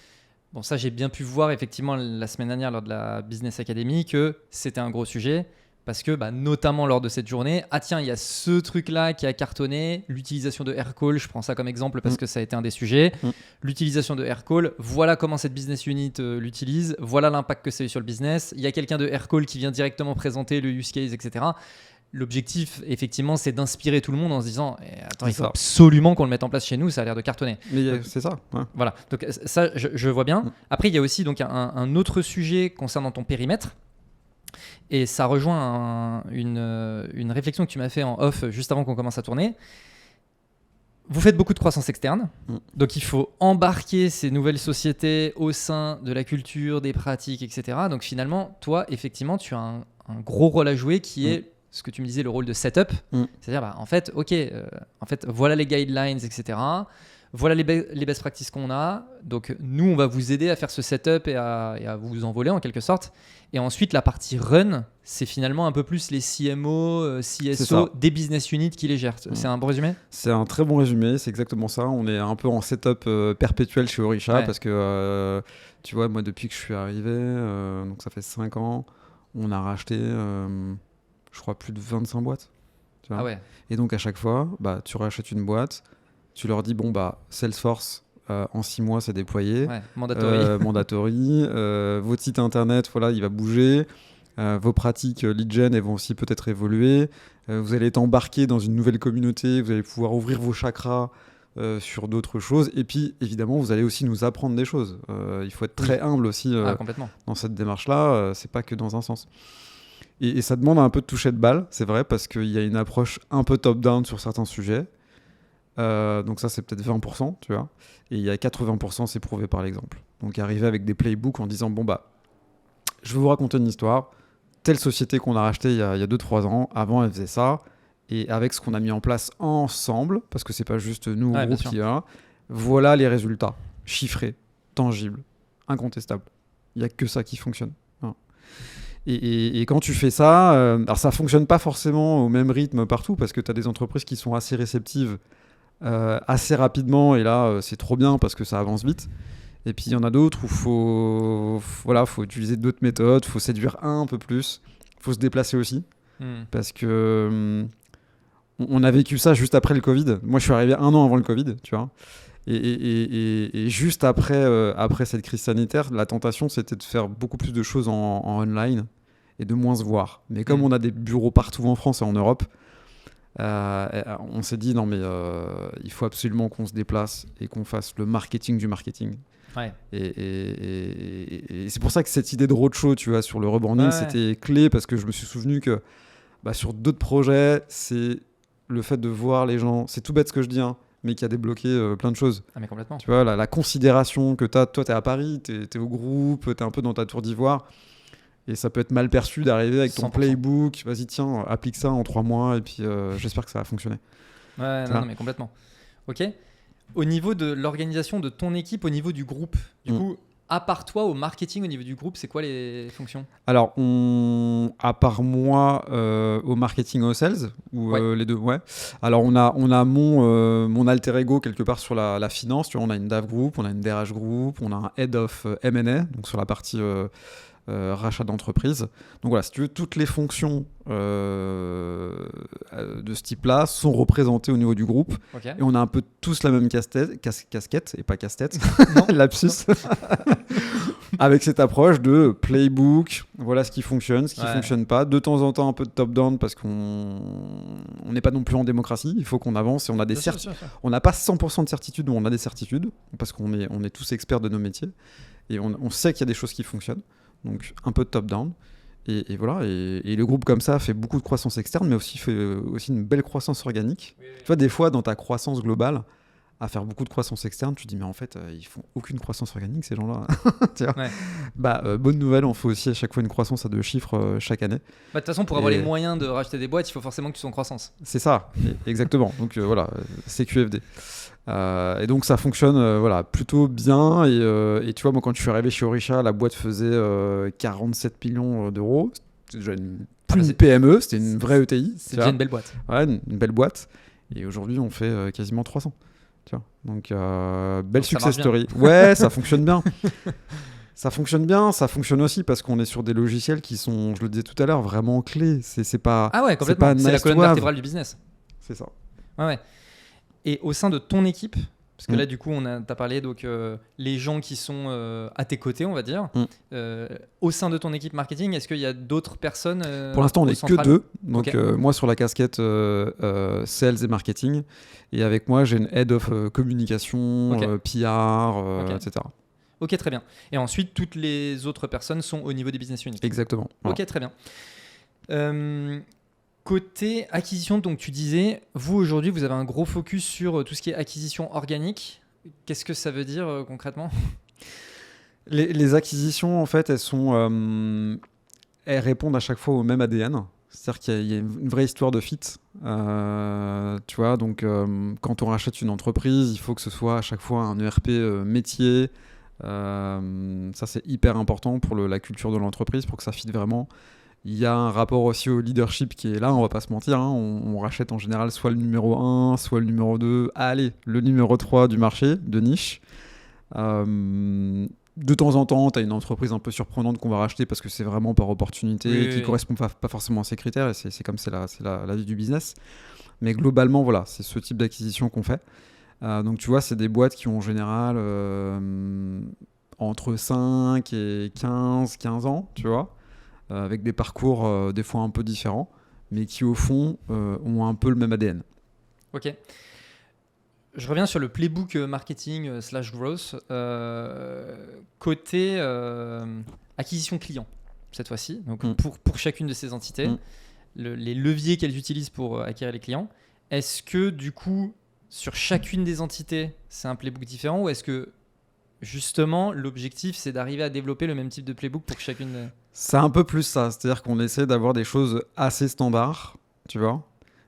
Bon, ça, j'ai bien pu voir effectivement la semaine dernière lors de la Business Academy que c'était un gros sujet. Parce que, notamment lors de cette journée, il y a ce truc-là qui a cartonné, l'utilisation de Aircall, je prends ça comme exemple parce que ça a été un des sujets. L'utilisation de Aircall, voilà comment cette business unit l'utilise, voilà l'impact que ça a eu sur le business. Il y a quelqu'un de Aircall qui vient directement présenter le use case, etc. L'objectif, effectivement, c'est d'inspirer tout le monde en se disant attends, il faut absolument qu'on le mette en place chez nous, ça a l'air de cartonner. Mais c'est ça. Ouais. Voilà, donc ça, je vois bien. Après, il y a aussi donc, un autre sujet concernant ton périmètre. Et ça rejoint une réflexion que tu m'as fait en off juste avant qu'on commence à tourner. Vous faites beaucoup de croissance externe, donc il faut embarquer ces nouvelles sociétés au sein de la culture, des pratiques, etc. Donc finalement, toi, effectivement, tu as un gros rôle à jouer qui est ce que tu me disais, le rôle de setup. C'est-à-dire, en fait, voilà les guidelines, etc. Voilà les best practices qu'on a. Donc, nous, on va vous aider à faire ce setup et à vous envoler en quelque sorte. Et ensuite, la partie run, c'est finalement un peu plus les CMO, CSO des business units qui les gèrent. C'est un bon résumé ? C'est un très bon résumé, c'est exactement ça. On est un peu en setup perpétuel chez Orisha parce que, tu vois, moi, depuis que je suis arrivé, donc ça fait 5 ans, on a racheté, je crois, plus de 25 boîtes. Tu vois. Et donc, à chaque fois, tu rachètes une boîte, tu leur dis, Salesforce, en 6 mois, c'est déployé. Mandatory. Votre site internet, voilà, il va bouger. Vos pratiques lead gen, elles vont aussi peut-être évoluer. Vous allez être embarqué dans une nouvelle communauté. Vous allez pouvoir ouvrir vos chakras sur d'autres choses. Et puis, évidemment, vous allez aussi nous apprendre des choses. Il faut être très humble aussi dans cette démarche-là. C'est pas que dans un sens. Et ça demande un peu de toucher de balle, c'est vrai, parce qu'il y a une approche un peu top-down sur certains sujets. Donc ça, c'est peut-être 20%, tu vois. Et il y a 80%, c'est prouvé par l'exemple. Donc arriver avec des playbooks en disant, je vais vous raconter une histoire. Telle société qu'on a rachetée il y a 2-3 ans, avant, elle faisait ça. Et avec ce qu'on a mis en place ensemble, parce que c'est pas juste nous, groupe qui a, voilà les résultats, chiffrés, tangibles, incontestables. Il n'y a que ça qui fonctionne. Et quand tu fais ça, alors ça fonctionne pas forcément au même rythme partout, parce que tu as des entreprises qui sont assez réceptives assez rapidement, et là c'est trop bien parce que ça avance vite. Et puis il y en a d'autres où faut utiliser d'autres méthodes, faut séduire un peu plus, faut se déplacer aussi, parce que on a vécu ça juste après le Covid. Moi je suis arrivé 1 an avant le Covid, tu vois. Et juste après cette crise sanitaire, la tentation c'était de faire beaucoup plus de choses en online et de moins se voir. Mais comme on a des bureaux partout en France et en Europe, on s'est dit non mais il faut absolument qu'on se déplace et qu'on fasse le marketing du marketing. Et c'est pour ça que cette idée de roadshow, tu vois, sur le rebranding, c'était clé, parce que je me suis souvenu que sur d'autres projets, c'est le fait de voir les gens, c'est tout bête ce que je dis, mais qui a débloqué plein de choses. Mais complètement. Tu vois, la considération que toi t'es à Paris, t'es au groupe, t'es un peu dans ta tour d'ivoire. Et ça peut être mal perçu d'arriver avec ton 100%. Playbook. Vas-y, tiens, applique ça en 3 mois et puis j'espère que ça va fonctionner. Non, mais complètement. Ok. Au niveau de l'organisation de ton équipe, au niveau du groupe, du coup, à part toi, au marketing, au niveau du groupe, c'est quoi les fonctions ? Alors, à part moi, au marketing, au sales, ou les deux, Alors, on a mon alter ego quelque part sur la finance. Tu vois, on a une DAF group, on a une DRH group, on a un head of M&A, donc sur la partie rachat d'entreprise. Donc voilà, si tu veux, toutes les fonctions de ce type-là sont représentées au niveau du groupe. Okay. Et on a un peu tous la même casquette, et pas casse-tête, Non. lapsus, avec cette approche de playbook, voilà ce qui fonctionne, ce qui ne fonctionne pas. De temps en temps, un peu de top-down parce qu'on n'est pas non plus en démocratie. Il faut qu'on avance et on a des on n'a pas 100% de certitude, mais on a des certitudes parce qu'on est tous experts de nos métiers. Et on sait qu'il y a des choses qui fonctionnent. Donc un peu de top-down. Et voilà. Et le groupe comme ça fait beaucoup de croissance externe, mais fait aussi une belle croissance organique. Oui. Tu vois, des fois, dans ta croissance globale, à faire beaucoup de croissance externe, tu te dis mais en fait ils font aucune croissance organique ces gens-là. Bonne nouvelle, on fait aussi à chaque fois une croissance à 2 chiffres chaque année. De toute façon, pour avoir les moyens de racheter des boîtes, il faut forcément que tu sois en croissance. C'est ça, exactement. Donc voilà, c'est QFD. Et donc ça fonctionne plutôt bien. Et tu vois, moi quand je suis arrivé chez Orisha, la boîte faisait 47 millions d'euros. C'était déjà une PME, c'était une vraie ETI. C'est déjà une belle boîte. Ouais, une belle boîte. Et aujourd'hui, on fait quasiment 300. Donc belle success story. Ouais, ça fonctionne bien. Ça fonctionne bien, ça fonctionne aussi parce qu'on est sur des logiciels qui sont, je le disais tout à l'heure, vraiment clés. C'est pas complètement. C'est la colonne vertébrale du business. C'est ça. Ouais. Et au sein de ton équipe, parce que là du coup t'as parlé donc les gens qui sont à tes côtés, on va dire. Au sein de ton équipe marketing, est-ce qu'il y a d'autres personnes Pour l'instant, on n'est que 2. Donc moi sur la casquette sales et marketing, et avec moi j'ai une head of communication, PR, etc. Ok, très bien. Et ensuite, toutes les autres personnes sont au niveau des business units. Exactement. Voilà. Ok, très bien. Côté acquisition, donc tu disais, vous aujourd'hui, vous avez un gros focus sur tout ce qui est acquisition organique. Qu'est-ce que ça veut dire concrètement ? Les acquisitions, en fait, elles répondent à chaque fois au même ADN. C'est-à-dire qu'il y a une vraie histoire de fit. Tu vois, donc quand on rachète une entreprise, il faut que ce soit à chaque fois un ERP métier. Ça, c'est hyper important pour la culture de l'entreprise, pour que ça fit vraiment. Il y a un rapport aussi au leadership qui est là, on va pas se mentir. On rachète en général soit le numéro 1, soit le numéro 2. Allez, le numéro 3 du marché, de niche. De temps en temps, tu as une entreprise un peu surprenante qu'on va racheter parce que c'est vraiment par opportunité, qui ne correspond pas forcément à ces critères. Et c'est comme c'est la vie du business. Mais globalement, voilà, c'est ce type d'acquisition qu'on fait. Donc tu vois, c'est des boîtes qui ont en général entre 5 et 15 ans, tu vois. Avec des parcours des fois un peu différents, mais qui au fond ont un peu le même ADN. Ok. Je reviens sur le playbook marketing / growth. Côté acquisition client, cette fois-ci, donc pour chacune de ces entités, les leviers qu'elles utilisent pour acquérir les clients, est-ce que du coup, sur chacune des entités, c'est un playbook différent, ou est-ce que justement, l'objectif, c'est d'arriver à développer le même type de playbook pour chacune. C'est un peu plus ça, c'est-à-dire qu'on essaie d'avoir des choses assez standards, tu vois.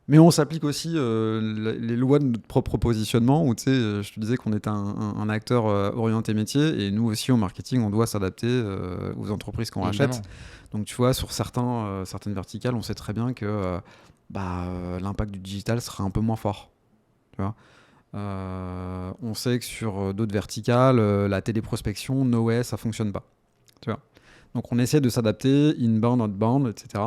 Mais on s'applique aussi les lois de notre propre positionnement, où tu sais, je te disais qu'on était un acteur orienté métier, et nous aussi, au marketing, on doit s'adapter aux entreprises qu'on rachète. Donc tu vois, sur certaines verticales, on sait très bien que l'impact du digital sera un peu moins fort, tu vois. On sait que sur d'autres verticales, la téléprospection, no way, ça fonctionne pas. Tu vois. Donc on essaie de s'adapter, inbound, outbound, etc.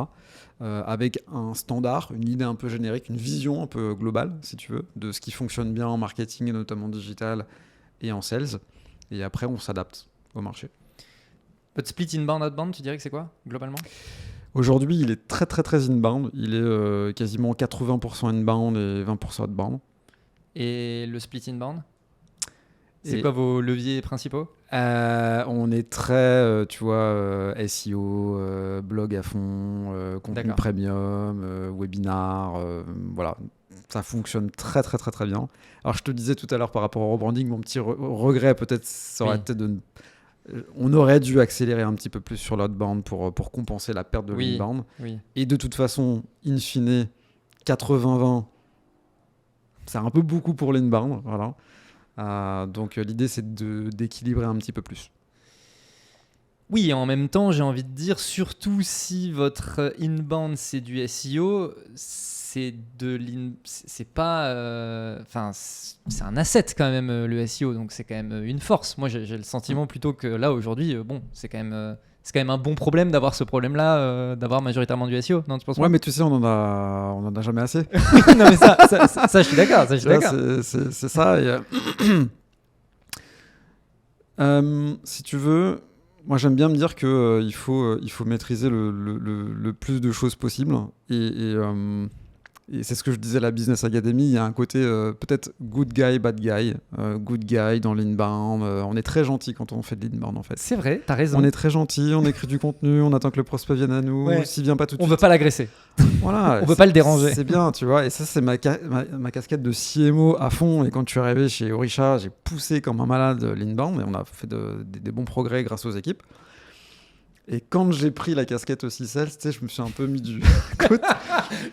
Avec un standard, une idée un peu générique, une vision un peu globale, si tu veux, de ce qui fonctionne bien en marketing, et notamment digital et en sales. Et après, on s'adapte au marché. Votre split inbound, outbound, tu dirais que c'est quoi, globalement ? Aujourd'hui, il est très, très, très inbound. Il est quasiment 80% inbound et 20% outbound. Et le split inbound ? C'est quoi vos leviers principaux ? On est très, tu vois, SEO, blog à fond, contenu premium, webinar, voilà. Ça fonctionne très, très, très, très bien. Alors, je te disais tout à l'heure par rapport au rebranding, mon petit regret peut-être, ça aurait été on aurait dû accélérer un petit peu plus sur l'outbound pour compenser la perte de l'inbound. Oui. Et de toute façon, in fine, 80-20, c'est un peu beaucoup pour l'inbound, voilà. Donc l'idée c'est d'équilibrer un petit peu plus. Oui, et en même temps j'ai envie de dire, surtout si votre inbound c'est du SEO, c'est pas, c'est un asset quand même le SEO, donc c'est quand même une force. Moi j'ai le sentiment plutôt que là aujourd'hui, c'est quand même c'est quand même un bon problème d'avoir ce problème-là, d'avoir majoritairement du SEO, non, tu penses pas? Ouais, mais tu sais, on en a jamais assez. Non, mais ça, je suis d'accord. Ça, je suis Tu vois, d'accord. c'est ça. Si tu veux, moi j'aime bien me dire que il faut maîtriser le plus de choses possible. Et c'est ce que je disais à la Business Academy. Il y a un côté peut-être good guy, bad guy. Good guy dans l'inbound. On est très gentil quand on fait de l'inbound en fait. C'est vrai, t'as raison. On est très gentil, on écrit du contenu, on attend que le prospect vienne à nous. Ouais. S'il vient pas tout de On suite, veut pas l'agresser. voilà, On veut pas le déranger. C'est bien, tu vois. Et ça, c'est ma casquette de CMO à fond. Et quand je suis arrivé chez Orisha, j'ai poussé comme un malade l'inbound et on a fait des bons progrès grâce aux équipes. Et quand j'ai pris la casquette aussi sales, tu sais, je me suis un peu mis du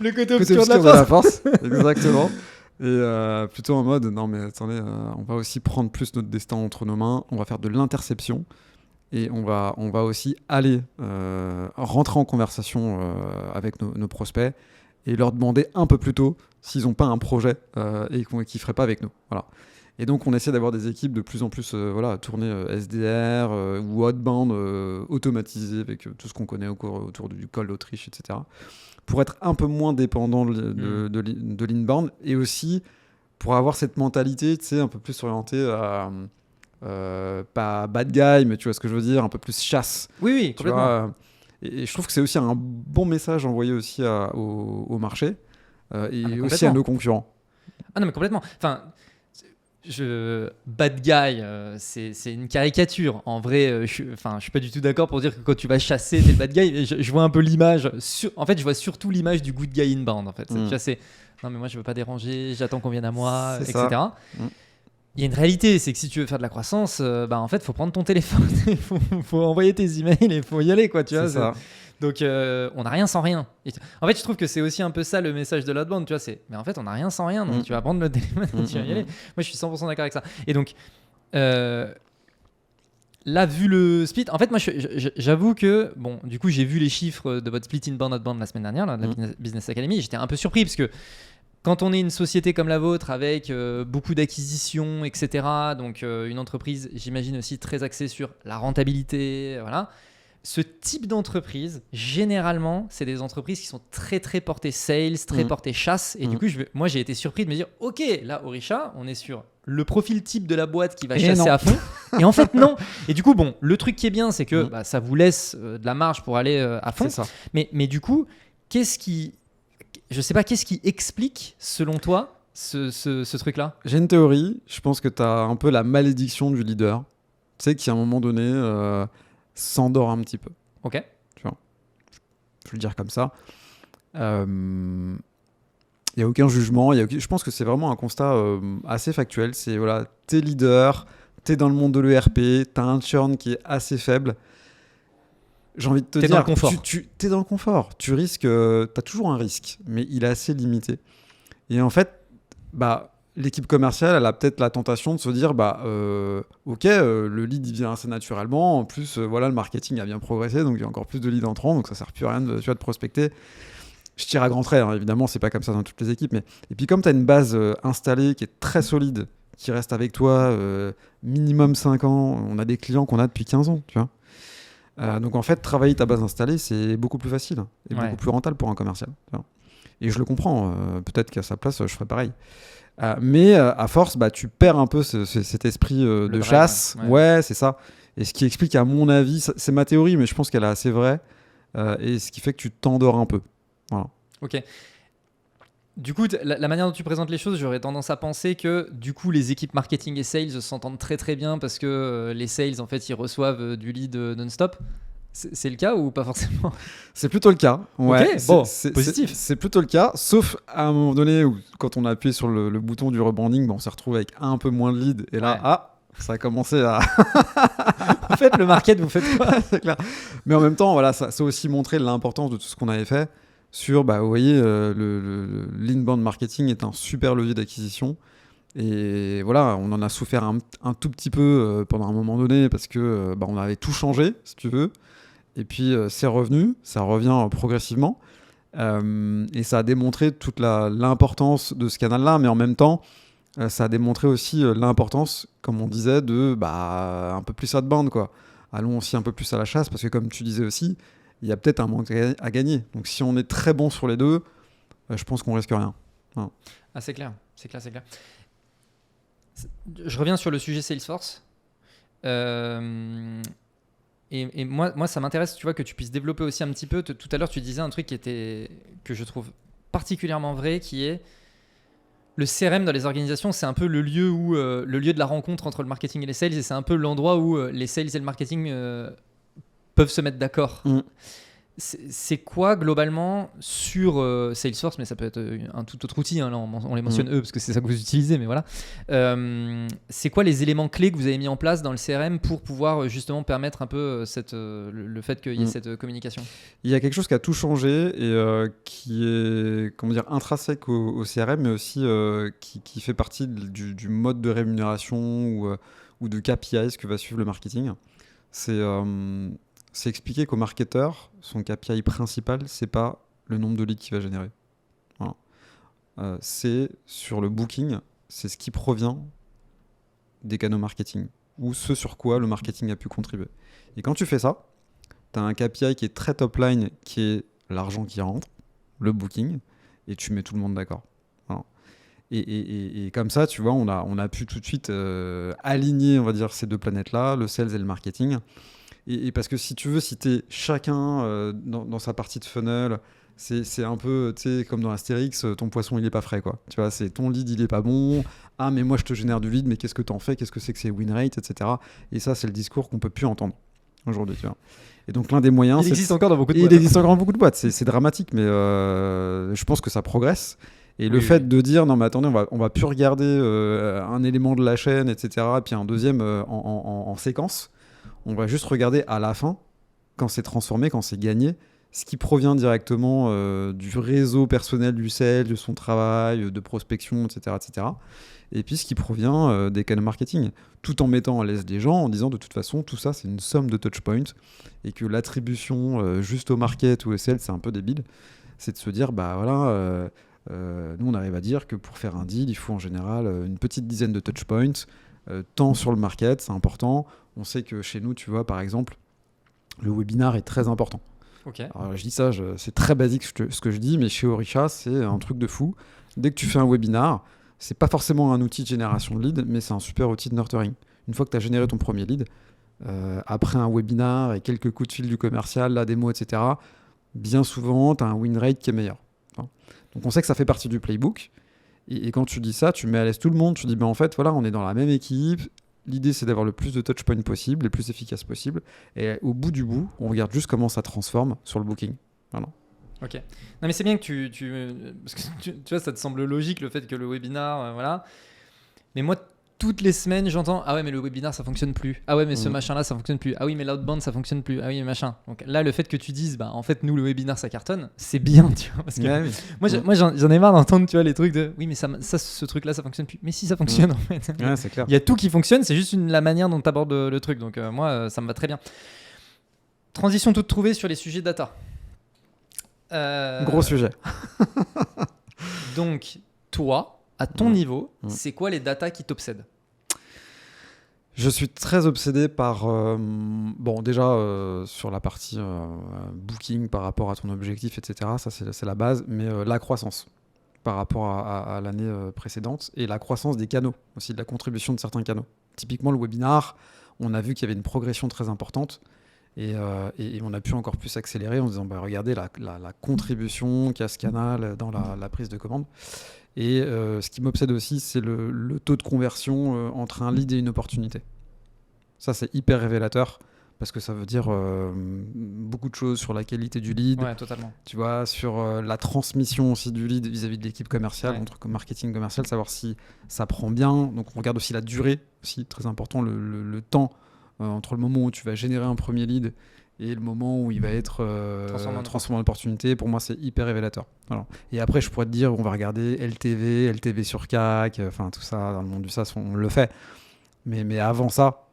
Le côté côté obscur obscur de la force. Exactement. Et plutôt en mode, non mais attendez, on va aussi prendre plus notre destin entre nos mains. On va faire de l'interception. Et on va aussi aller rentrer en conversation avec nos prospects et leur demander un peu plus tôt s'ils n'ont pas un projet et qu'ils ne feraient pas avec nous. Voilà. Et donc, on essaie d'avoir des équipes de plus en plus tournées SDR ou outbound automatisées avec tout ce qu'on connaît autour du call d'Autriche, etc. Pour être un peu moins dépendant de l'inbound et aussi pour avoir cette mentalité, tu sais, un peu plus orientée à... pas bad guy, mais tu vois ce que je veux dire, un peu plus chasse. Oui, Tu complètement. vois, et je trouve que c'est aussi un bon message envoyé aussi au marché et mais aussi à complètement. nos concurrents. Ah non, mais complètement. Enfin, bad guy, c'est une caricature. En vrai, je suis pas du tout d'accord pour dire que quand tu vas chasser, t'es le bad guy. Je vois un peu l'image. En fait, je vois surtout l'image du good guy inbound. En fait, tu vois, c'est non, mais moi, je veux pas déranger. J'attends qu'on vienne à moi, C'est etc. ça. Il y a une réalité, c'est que si tu veux faire de la croissance, en fait, faut prendre ton téléphone, faut envoyer tes emails et faut y aller, quoi. Tu vois. C'est ça. Donc, on n'a rien sans rien. En fait, je trouve que c'est aussi un peu ça le message de l'outbound, tu vois. Mais en fait, on n'a rien sans rien, donc tu vas prendre le téléphone et tu vas y aller. Moi, je suis 100% d'accord avec ça. Et donc, là, vu le split, en fait, moi, j'avoue que, bon, du coup, j'ai vu les chiffres de votre split inbound outbound la semaine dernière, là, de la Business Academy, et j'étais un peu surpris parce que quand on est une société comme la vôtre avec beaucoup d'acquisitions, etc., donc une entreprise, j'imagine aussi très axée sur la rentabilité, voilà. Ce type d'entreprise, généralement, c'est des entreprises qui sont très très portées sales, très portées chasse. Et du coup, moi, j'ai été surpris de me dire, ok, là, Orisha, on est sur le profil type de la boîte qui va chasser à fond. Et en fait, non. Et du coup, bon, le truc qui est bien, c'est que ça vous laisse de la marge pour aller à fond. C'est ça. Mais du coup, qu'est-ce qui explique, selon toi, ce truc-là? J'ai une théorie. Je pense que tu as un peu la malédiction du leader. Tu sais, qui à un moment donné s'endort un petit peu. Ok. Tu vois. Je vais le dire comme ça. Il n'y a aucun jugement. Je pense que c'est vraiment un constat assez factuel. C'est voilà, t'es leader, t'es dans le monde de l'ERP, t'as un churn qui est assez faible. J'ai envie de te dire, dans le confort. T'es dans le confort. Tu risques, t'as toujours un risque, mais il est assez limité. Et en fait, l'équipe commerciale, elle a peut-être la tentation de se dire, ok, le lead il vient assez naturellement. En plus, voilà, le marketing a bien progressé, donc il y a encore plus de leads entrants, donc ça sert plus à rien de prospecter. Je tire à grands traits, hein, évidemment, c'est pas comme ça dans toutes les équipes. Et puis comme tu as une base installée qui est très solide, qui reste avec toi minimum 5 ans, on a des clients qu'on a depuis 15 ans, tu vois. Donc en fait, travailler ta base installée, c'est beaucoup plus facile et beaucoup plus rentable pour un commercial. Tu vois. Et je le comprends, peut-être qu'à sa place, je ferais pareil. Mais à force, tu perds un peu cet esprit de drive, chasse. Ouais, c'est ça. Et ce qui explique, à mon avis, c'est ma théorie, mais je pense qu'elle est assez vraie, et ce qui fait que tu t'endors un peu. Voilà. Ok. Du coup, la manière dont tu présentes les choses, j'aurais tendance à penser que du coup, les équipes marketing et sales s'entendent très très bien parce que les sales, en fait, ils reçoivent du lead non-stop. C'est le cas ou pas forcément? C'est plutôt le cas. Ouais, ok, bon, positif. C'est plutôt le cas, sauf à un moment donné où, quand on a appuyé sur le bouton du rebranding, on s'est retrouvé avec un peu moins de lead. Et là, ça a commencé à... En fait, le market, vous faites quoi? C'est clair. Mais en même temps, voilà, ça a aussi montré l'importance de tout ce qu'on avait fait sur, vous voyez, l'inbound marketing est un super levier d'acquisition. Et voilà, on en a souffert un tout petit peu pendant un moment donné parce que on avait tout changé, si tu veux. Et puis c'est revenu, ça revient progressivement. Et ça a démontré toute l'importance de ce canal-là, mais en même temps, ça a démontré aussi l'importance, comme on disait, de un peu plus outbound, quoi. allons aussi un peu plus à la chasse, parce que comme tu disais aussi, il y a peut-être un manque à gagner. Donc si on est très bon sur les deux, je pense qu'on risque rien. Voilà. Ah, c'est clair. Je reviens sur le sujet Salesforce. Et moi, ça m'intéresse, tu vois, que tu puisses développer aussi un petit peu. Tout à l'heure, tu disais un truc que je trouve particulièrement vrai, qui est le CRM dans les organisations, c'est un peu le lieu de la rencontre entre le marketing et les sales, et c'est un peu l'endroit où les sales et le marketing peuvent se mettre d'accord. C'est quoi globalement sur Salesforce, mais ça peut être un tout autre outil, hein, là on les mentionne eux parce que c'est ça que vous utilisez, mais voilà. C'est quoi les éléments clés que vous avez mis en place dans le CRM pour pouvoir justement permettre un peu le fait qu'il y ait cette communication? Il y a quelque chose qui a tout changé et qui est intrinsèque au CRM, mais aussi qui fait partie du mode de rémunération ou de KPIs que va suivre le marketing. C'est expliquer qu'au marketeur, son KPI principal, c'est pas le nombre de leads qu'il va générer. Voilà. C'est sur le booking, c'est ce qui provient des canaux marketing ou ce sur quoi le marketing a pu contribuer. Et quand tu fais ça, tu as un KPI qui est très top line, qui est l'argent qui rentre, le booking, et tu mets tout le monde d'accord. Voilà. Et comme ça, tu vois, on a pu tout de suite aligner, on va dire, ces deux planètes-là, le sales et le marketing. Et parce que si tu veux citer chacun dans sa partie de funnel, c'est un peu comme dans Astérix, ton poisson il est pas frais, quoi. Tu vois, c'est ton lead il est pas bon. Ah mais moi je te génère du lead, mais qu'est-ce que t'en fais? Qu'est-ce que c'est win rate, etc. Et ça c'est le discours qu'on peut plus entendre aujourd'hui, tu vois. Et donc l'un des moyens, il existe encore dans beaucoup de boîtes. Il existe encore dans beaucoup de boîtes. C'est dramatique, mais je pense que ça progresse. Et le fait de dire non mais attendez, on va plus regarder un élément de la chaîne, etc. Et puis un deuxième en séquence. On va juste regarder à la fin, quand c'est transformé, quand c'est gagné, ce qui provient directement du réseau personnel du sales, de son travail, de prospection, etc. etc. Et puis ce qui provient des canaux marketing, tout en mettant à l'aise les gens, en disant de toute façon, tout ça, c'est une somme de touchpoints, et que l'attribution juste au market ou au sales, c'est un peu débile. C'est de se dire, bah voilà, nous on arrive à dire que pour faire un deal, il faut en général une petite dizaine de touchpoints, tant sur le market, c'est important. On sait que chez nous, tu vois, par exemple, le webinar est très important. Okay. Alors, je dis ça, c'est très basique ce que je dis, mais chez Orisha, c'est un truc de fou. Dès que tu fais un webinar, c'est pas forcément un outil de génération de lead, mais c'est un super outil de nurturing. Une fois que tu as généré ton premier lead, après un webinar et quelques coups de fil du commercial, la démo, etc., bien souvent, tu as un win rate qui est meilleur. Donc on sait que ça fait partie du playbook. Et quand tu dis ça, tu mets à l'aise tout le monde. Tu dis, ben en fait, voilà, on est dans la même équipe. L'idée, c'est d'avoir le plus de touchpoints possible, les plus efficaces possible. Et au bout du bout, on regarde juste comment ça transforme sur le booking. Voilà. Ok. Non, mais c'est bien que parce que tu vois, ça te semble logique le fait que le webinar, voilà. Mais moi, toutes les semaines, j'entends ah ouais, mais le webinar ça fonctionne plus. Ah ouais, mais ce machin-là ça fonctionne plus. Ah oui, mais l'outbound ça fonctionne plus. Ah oui, mais machin. Donc là, le fait que tu dises, bah en fait, nous le webinar ça cartonne, c'est bien, tu vois. Parce que moi, j'en ai marre d'entendre, tu vois, les trucs de oui, mais ça ce truc-là ça fonctionne plus. Mais si ça fonctionne en fait. Ouais, c'est clair. Il y a tout qui fonctionne, c'est juste la manière dont tu abordes le truc. Donc moi, ça me va très bien. Transition toute trouvée sur les sujets data. Gros sujet. Donc, toi, à ton niveau, c'est quoi les datas qui t'obsèdent? Je suis très obsédé par, déjà sur la partie booking par rapport à ton objectif, etc. Ça, c'est la base, mais la croissance par rapport à l'année précédente et la croissance des canaux, aussi de la contribution de certains canaux. Typiquement, le webinar, on a vu qu'il y avait une progression très importante. Et on a pu encore plus accélérer en disant regardez la contribution qu'a ce canal dans la prise de commande. Et ce qui m'obsède aussi, c'est le taux de conversion entre un lead et une opportunité. Ça, c'est hyper révélateur parce que ça veut dire beaucoup de choses sur la qualité du lead. Ouais, totalement. Tu vois, sur la transmission aussi du lead vis-à-vis de l'équipe commerciale, entre marketing commercial, savoir si ça prend bien. Donc, on regarde aussi la durée, aussi très important, le temps entre le moment où tu vas générer un premier lead et le moment où il va être transformé en opportunité. Pour moi, c'est hyper révélateur. Voilà. Et après, je pourrais te dire, on va regarder LTV sur CAC, enfin tout ça, dans le monde du SaaS, on le fait. Mais avant ça,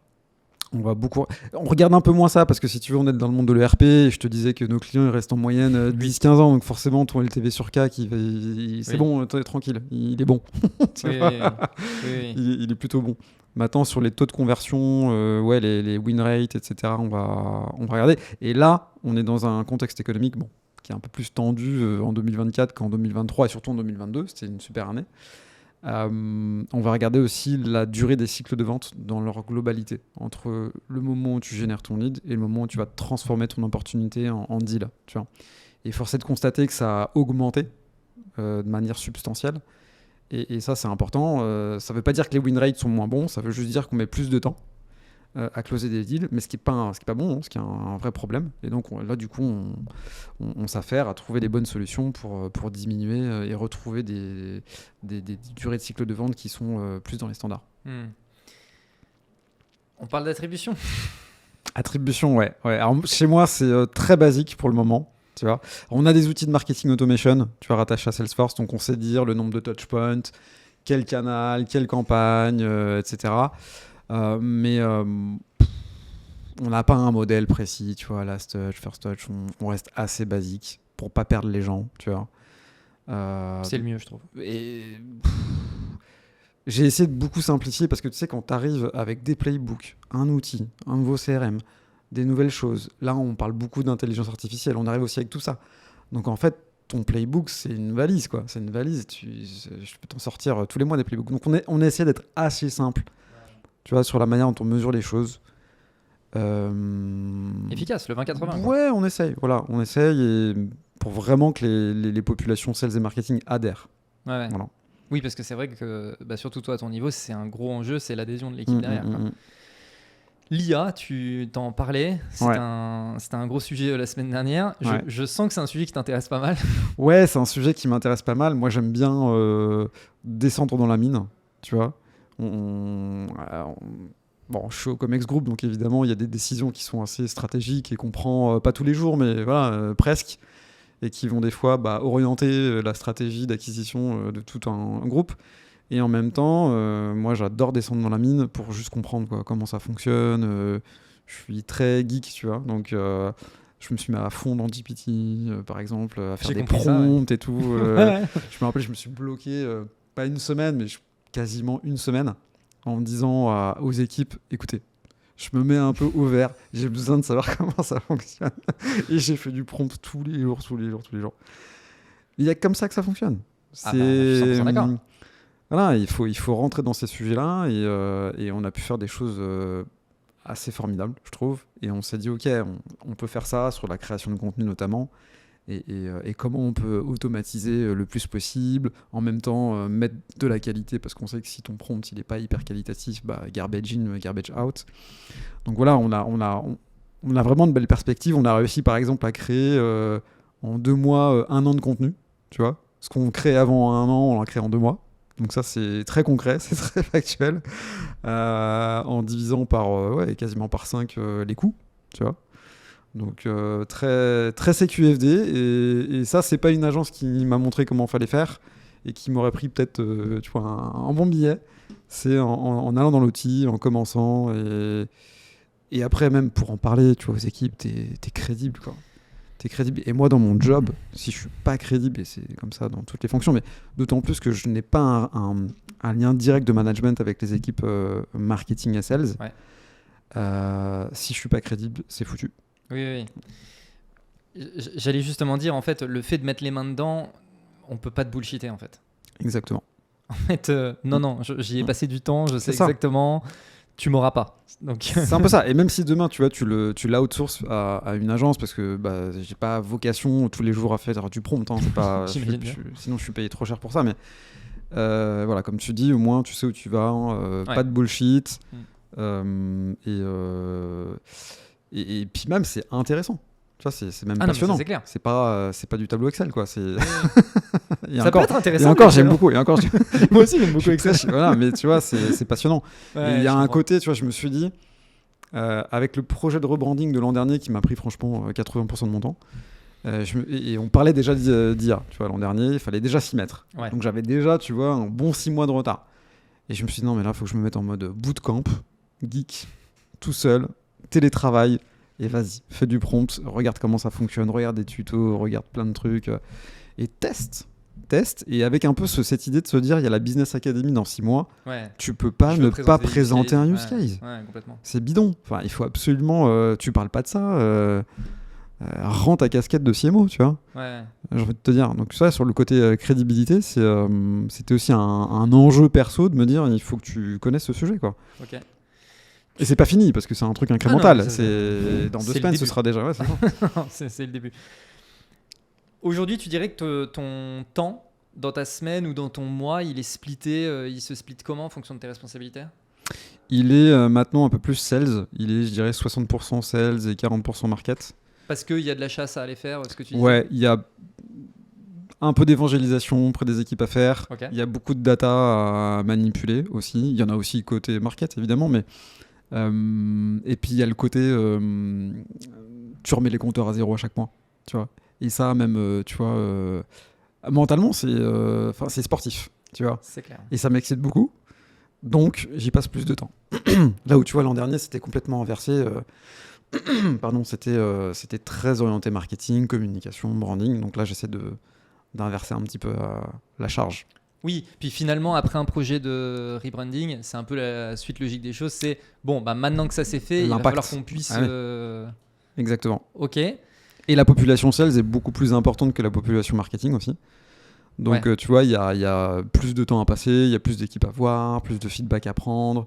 On regarde un peu moins ça parce que si tu veux, on est dans le monde de l'ERP et je te disais que nos clients ils restent en moyenne 10-15 ans, donc forcément ton LTV sur CAC, c'est bon, t'es tranquille, il est bon. Il est plutôt bon. Maintenant, sur les taux de conversion, les win rates, etc., on va regarder. Et là, on est dans un contexte économique qui est un peu plus tendu en 2024 qu'en 2023 et surtout en 2022. C'était une super année. On va regarder aussi la durée des cycles de vente dans leur globalité, entre le moment où tu génères ton lead et le moment où tu vas transformer ton opportunité en deal. Tu vois. Et force est de constater que ça a augmenté de manière substantielle. Et ça, c'est important. Ça ne veut pas dire que les win rates sont moins bons, ça veut juste dire qu'on met plus de temps à closer des deals, mais ce qui n'est pas bon, ce qui est un vrai problème. Et donc là, du coup, on s'affaire à trouver les bonnes solutions pour diminuer et retrouver des durées de cycle de vente qui sont plus dans les standards. On parle d'attribution. Attribution, ouais. Alors, chez moi, c'est très basique pour le moment. Tu vois. On a des outils de marketing automation, tu vas rattacher à Salesforce, donc on sait dire le nombre de touchpoints, quel canal, quelle campagne, etc. Mais on n'a pas un modèle précis, tu vois, last touch, first touch, on reste assez basique pour pas perdre les gens, tu vois. C'est le mieux, je trouve. J'ai essayé de beaucoup simplifier parce que tu sais, quand tu arrives avec des playbooks, un outil, un nouveau CRM, des nouvelles choses, là on parle beaucoup d'intelligence artificielle, on arrive aussi avec tout ça. Donc en fait, ton playbook, c'est une valise, quoi. C'est une valise, je peux t'en sortir tous les mois des playbooks. Donc on a essayé d'être assez simple, tu vois, sur la manière dont on mesure les choses. Efficace, le 20-80. Ouais, on essaye, et pour vraiment que les populations sales et marketing adhèrent. Ouais. Voilà. Oui, parce que c'est vrai que surtout toi à ton niveau, c'est un gros enjeu, c'est l'adhésion de l'équipe derrière. L'IA, tu t'en parlais, c'était un gros sujet la semaine dernière. Je sens que c'est un sujet qui t'intéresse pas mal. Ouais, c'est un sujet qui m'intéresse pas mal. Moi, j'aime bien descendre dans la mine, tu vois. Bon, je suis au Comex Group, donc évidemment, il y a des décisions qui sont assez stratégiques et qu'on prend pas tous les jours, mais voilà, presque, et qui vont des fois orienter la stratégie d'acquisition de tout un groupe. Et en même temps, moi, j'adore descendre dans la mine pour juste comprendre comment ça fonctionne. Je suis très geek, tu vois, donc je me suis mis à fond dans GPT, par exemple, à faire des prompts et tout. Je me rappelle, je me suis bloqué, pas une semaine, mais quasiment une semaine, en me disant aux équipes, écoutez, je me mets un peu au vert, j'ai besoin de savoir comment ça fonctionne. Et j'ai fait du prompt tous les jours. Il y a comme ça que ça fonctionne. Je suis 100% d'accord. Voilà, il faut rentrer dans ces sujets-là et on a pu faire des choses assez formidables, je trouve. Et on s'est dit, ok, on peut faire ça sur la création de contenu notamment. Et comment on peut automatiser le plus possible, en même temps mettre de la qualité, parce qu'on sait que si ton prompt il n'est pas hyper qualitatif, garbage in, garbage out. Donc voilà, on a vraiment de belles perspectives. On a réussi par exemple à créer en 2 mois 1 an de contenu, tu vois. Ce qu'on crée avant 1 an, on l'a créé en 2 mois. Donc ça, c'est très concret, c'est très factuel, en divisant quasiment par 5 les coûts, tu vois. Donc très, très CQFD, et ça, c'est pas une agence qui m'a montré comment il fallait faire et qui m'aurait pris peut-être tu vois, un bon billet. C'est en allant dans l'outil, en commençant, et après même pour en parler, tu vois, aux équipes, t'es crédible, quoi. T'es crédible. Et moi, dans mon job, si je suis pas crédible, et c'est comme ça dans toutes les fonctions, mais d'autant plus que je n'ai pas un lien direct de management avec les équipes marketing et sales, si je suis pas crédible, c'est foutu. Oui. J'allais justement dire, en fait, le fait de mettre les mains dedans, on peut pas te bullshiter, en fait. Exactement. En fait, non, j'y ai passé du temps, je sais exactement... Tu m'auras pas. Donc... C'est un peu ça. Et même si demain, tu vois, tu l'outsources à une agence, parce que j'ai pas vocation tous les jours à faire du prompt. C'est pas, sinon, je suis payé trop cher pour ça. Mais voilà, comme tu dis, au moins, tu sais où tu vas. Pas de bullshit. Et puis même, c'est intéressant. Tu vois, c'est même passionnant. C'est clair. C'est pas du tableau Excel, quoi. Ça peut être intéressant. Et encore, j'aime beaucoup. Moi aussi, j'aime beaucoup Excel. Voilà, mais tu vois, c'est passionnant. Il y a un côté, tu vois, je me suis dit, avec le projet de rebranding de l'an dernier qui m'a pris franchement 80% de mon temps, et on parlait déjà d'IA, tu vois, l'an dernier, il fallait déjà s'y mettre. Ouais. Donc j'avais déjà, tu vois, un bon 6 mois de retard. Et je me suis dit, non, mais là, il faut que je me mette en mode bootcamp, geek, tout seul, télétravail, et vas-y, fais du prompt, regarde comment ça fonctionne, regarde des tutos, regarde plein de trucs, et teste, et avec un peu cette idée de se dire, il y a la Business Academy dans 6 mois, tu peux pas Je ne veux pas présenter présenter un use use case. case. Ouais, complètement. C'est bidon. Enfin, il faut absolument, tu parles pas de ça, rends ta casquette de CMO, tu vois. Ouais. J'ai envie de te dire. Donc ça, sur le côté crédibilité, c'était aussi un enjeu perso de me dire, il faut que tu connaisses ce sujet, quoi. Ok. Et c'est pas fini, parce que c'est un truc incrémental. mais ça, Dans 2 c'est le semaines, ce début. sera déjà... Ouais, c'est ça. c'est le début. Aujourd'hui, tu dirais que ton temps dans ta semaine ou dans ton mois, il est splitté, il se split comment en fonction de tes responsabilités? Il est maintenant un peu plus sales. Il est, je dirais, 60% sales et 40% market. Parce qu'il y a de la chasse à aller faire, ce que tu disais. Ouais, il y a un peu d'évangélisation auprès des équipes à faire. Ok. Il y a beaucoup de data à manipuler aussi. Il y en a aussi côté market, évidemment, mais... et puis il y a le côté... tu remets les compteurs à zéro à chaque mois, tu vois. Et ça, même, tu vois... mentalement, c'est sportif, tu vois. C'est clair. Et ça m'excite beaucoup. Donc, j'y passe plus de temps. Là où, tu vois, l'an dernier, c'était complètement inversé. Pardon, c'était très orienté marketing, communication, branding. Donc là, j'essaie d'inverser un petit peu la charge. Oui, puis finalement, après un projet de rebranding, c'est un peu la suite logique des choses. C'est, bon, maintenant que ça s'est fait, il va falloir qu'on puisse... Ah ouais. Exactement. Ok. Et la population sales est beaucoup plus importante que la population marketing aussi. Donc, tu vois, il y a plus de temps à passer, il y a plus d'équipes à voir, plus de feedback à prendre,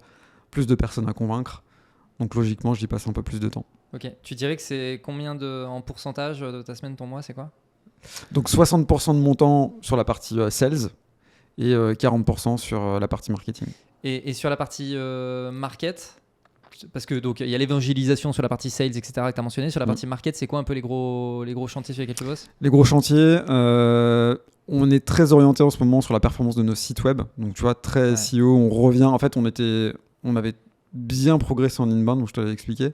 plus de personnes à convaincre. Donc, logiquement, j'y passe un peu plus de temps. Ok. Tu dirais que c'est combien en pourcentage de ta semaine, ton mois, c'est quoi? Donc, 60% de mon temps sur la partie sales et 40% sur la partie marketing. Et sur la partie market, parce que donc il y a l'évangélisation sur la partie sales, etc. que tu as mentionné. Sur la partie market, c'est quoi un peu les gros chantiers sur lesquels tu bosses? Les gros chantiers, on est très orienté en ce moment sur la performance de nos sites web. Donc, tu vois, très SEO, on revient. En fait, on avait bien progressé en inbound, donc je te l'avais expliqué.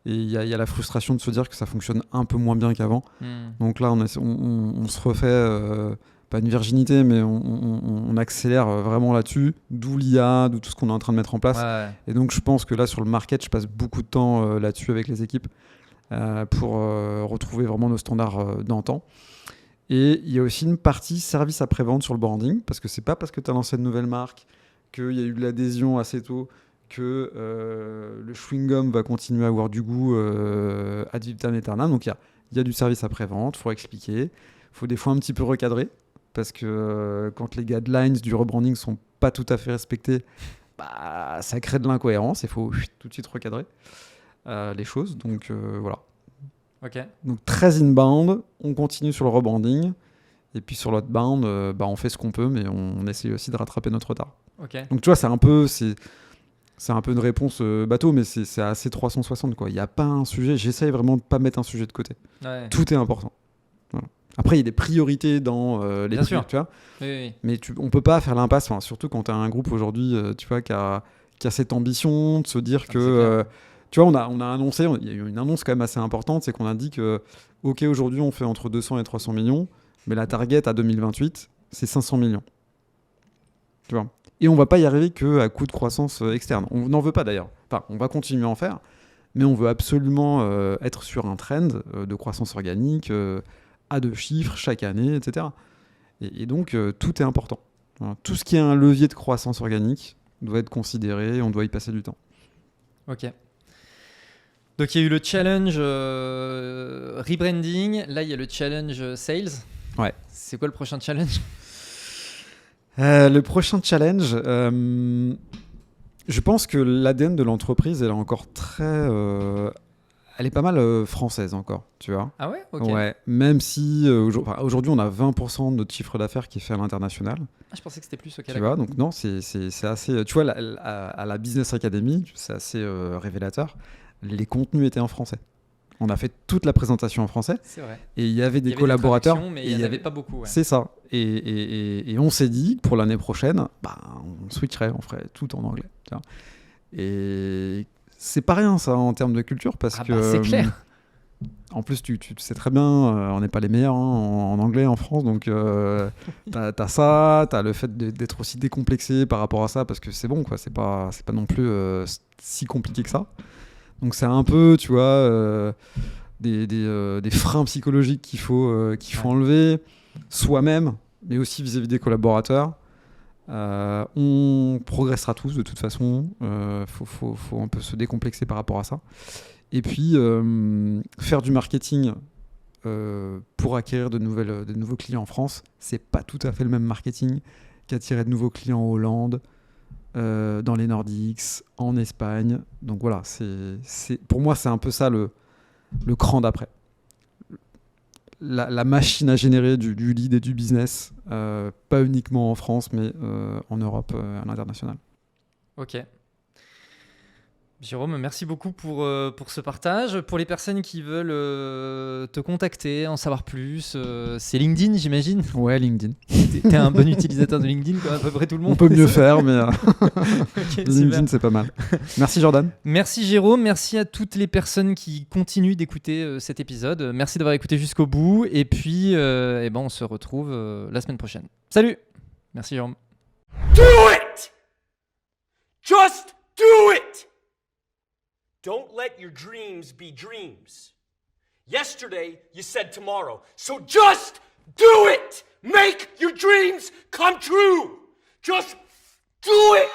Et il y a la frustration de se dire que ça fonctionne un peu moins bien qu'avant. Donc là, on se refait, pas une virginité, mais on accélère vraiment là-dessus, d'où l'IA, d'où tout ce qu'on est en train de mettre en place. Ouais. Et donc, je pense que là, sur le market, je passe beaucoup de temps là-dessus avec les équipes pour retrouver vraiment nos standards d'antan. Et il y a aussi une partie service après-vente sur le branding, parce que c'est pas parce que tu as lancé une nouvelle marque, qu'il y a eu de l'adhésion assez tôt, que le chewing-gum va continuer à avoir du goût ad vitam aeternam. Donc il y a du service après-vente, il faut expliquer, il faut des fois un petit peu recadrer, parce que quand les guidelines du rebranding sont pas tout à fait respectés, ça crée de l'incohérence, il faut tout de suite recadrer les choses. Donc voilà. Ok. Donc très inbound, on continue sur le rebranding, et puis sur l'outbound, on fait ce qu'on peut, mais on essaye aussi de rattraper notre retard. Ok. Donc tu vois, c'est un peu une réponse bateau, mais c'est assez 360, quoi. Il n'y a pas un sujet, j'essaye vraiment de ne pas mettre un sujet de côté. Ouais. Tout est important. Voilà. Après, il y a des priorités dans les Bien trucs, sûr. tu vois. Oui. Mais on ne peut pas faire l'impasse, surtout quand tu as un groupe aujourd'hui, tu vois, qui a cette ambition de se dire que... tu vois, on a annoncé, il y a eu une annonce quand même assez importante, c'est qu'on a dit que, ok, aujourd'hui, on fait entre 200 et 300 millions, mais la target à 2028, c'est 500 millions. Tu vois. Et on va pas y arriver qu'à coup de croissance externe. On n'en veut pas d'ailleurs. Enfin, on va continuer à en faire, mais on veut absolument être sur un trend de croissance organique à 2 chiffres chaque année, etc. Et donc, tout est important. Voilà. Tout ce qui est un levier de croissance organique doit être considéré, on doit y passer du temps. Ok. Donc il y a eu le challenge rebranding, là il y a le challenge sales. Ouais. C'est quoi le prochain challenge? Le prochain challenge, je pense que l'ADN de l'entreprise, elle est encore elle est pas mal française encore, tu vois. Ah ouais? Ok. Ouais, même si aujourd'hui on a 20% de notre chiffre d'affaires qui est fait à l'international. Ah, je pensais que c'était plus. Ok, tu vois, donc non, c'est assez... Tu vois, à la Business Academy, c'est assez révélateur. Les contenus étaient en français. On a fait toute la présentation en français. C'est vrai. Et il y avait des collaborateurs. Mais il n'y en avait pas beaucoup. Ouais. C'est ça. Et on s'est dit que pour l'année prochaine, on switcherait, on ferait tout en anglais. Tu vois. Et c'est pas rien ça en termes de culture parce que. C'est clair. En plus, tu sais très bien, on n'est pas les meilleurs en anglais en France, donc t'as ça, t'as le fait d'être aussi décomplexé par rapport à ça parce que c'est bon, quoi. C'est pas non plus si compliqué que ça. Donc c'est un peu, tu vois, des freins psychologiques qu'il faut enlever, soi-même, mais aussi vis-à-vis des collaborateurs. On progressera tous de toute façon. Faut un peu se décomplexer par rapport à ça. Et puis faire du marketing pour acquérir de nouveaux clients en France, c'est pas tout à fait le même marketing qu'attirer de nouveaux clients en Hollande, dans les Nordiques, en Espagne. Donc voilà, pour moi c'est un peu ça le cran d'après. La machine à générer du lead et du business, pas uniquement en France, mais en Europe, à l'international. Ok. Jérôme, merci beaucoup pour ce partage. Pour les personnes qui veulent te contacter, en savoir plus, c'est LinkedIn, j'imagine. Ouais, LinkedIn. T'es un bon utilisateur de LinkedIn, comme à peu près tout le monde. On peut mieux faire, mais Okay, LinkedIn, super. c'est pas mal. Merci Jordan. Merci Jérôme, merci à toutes les personnes qui continuent d'écouter cet épisode. Merci d'avoir écouté jusqu'au bout. Et puis, on se retrouve la semaine prochaine. Salut! Merci Jérôme. Do it! Just do it! Don't let your dreams be dreams. Yesterday, you said tomorrow. So just do it! Make your dreams come true! Just do it!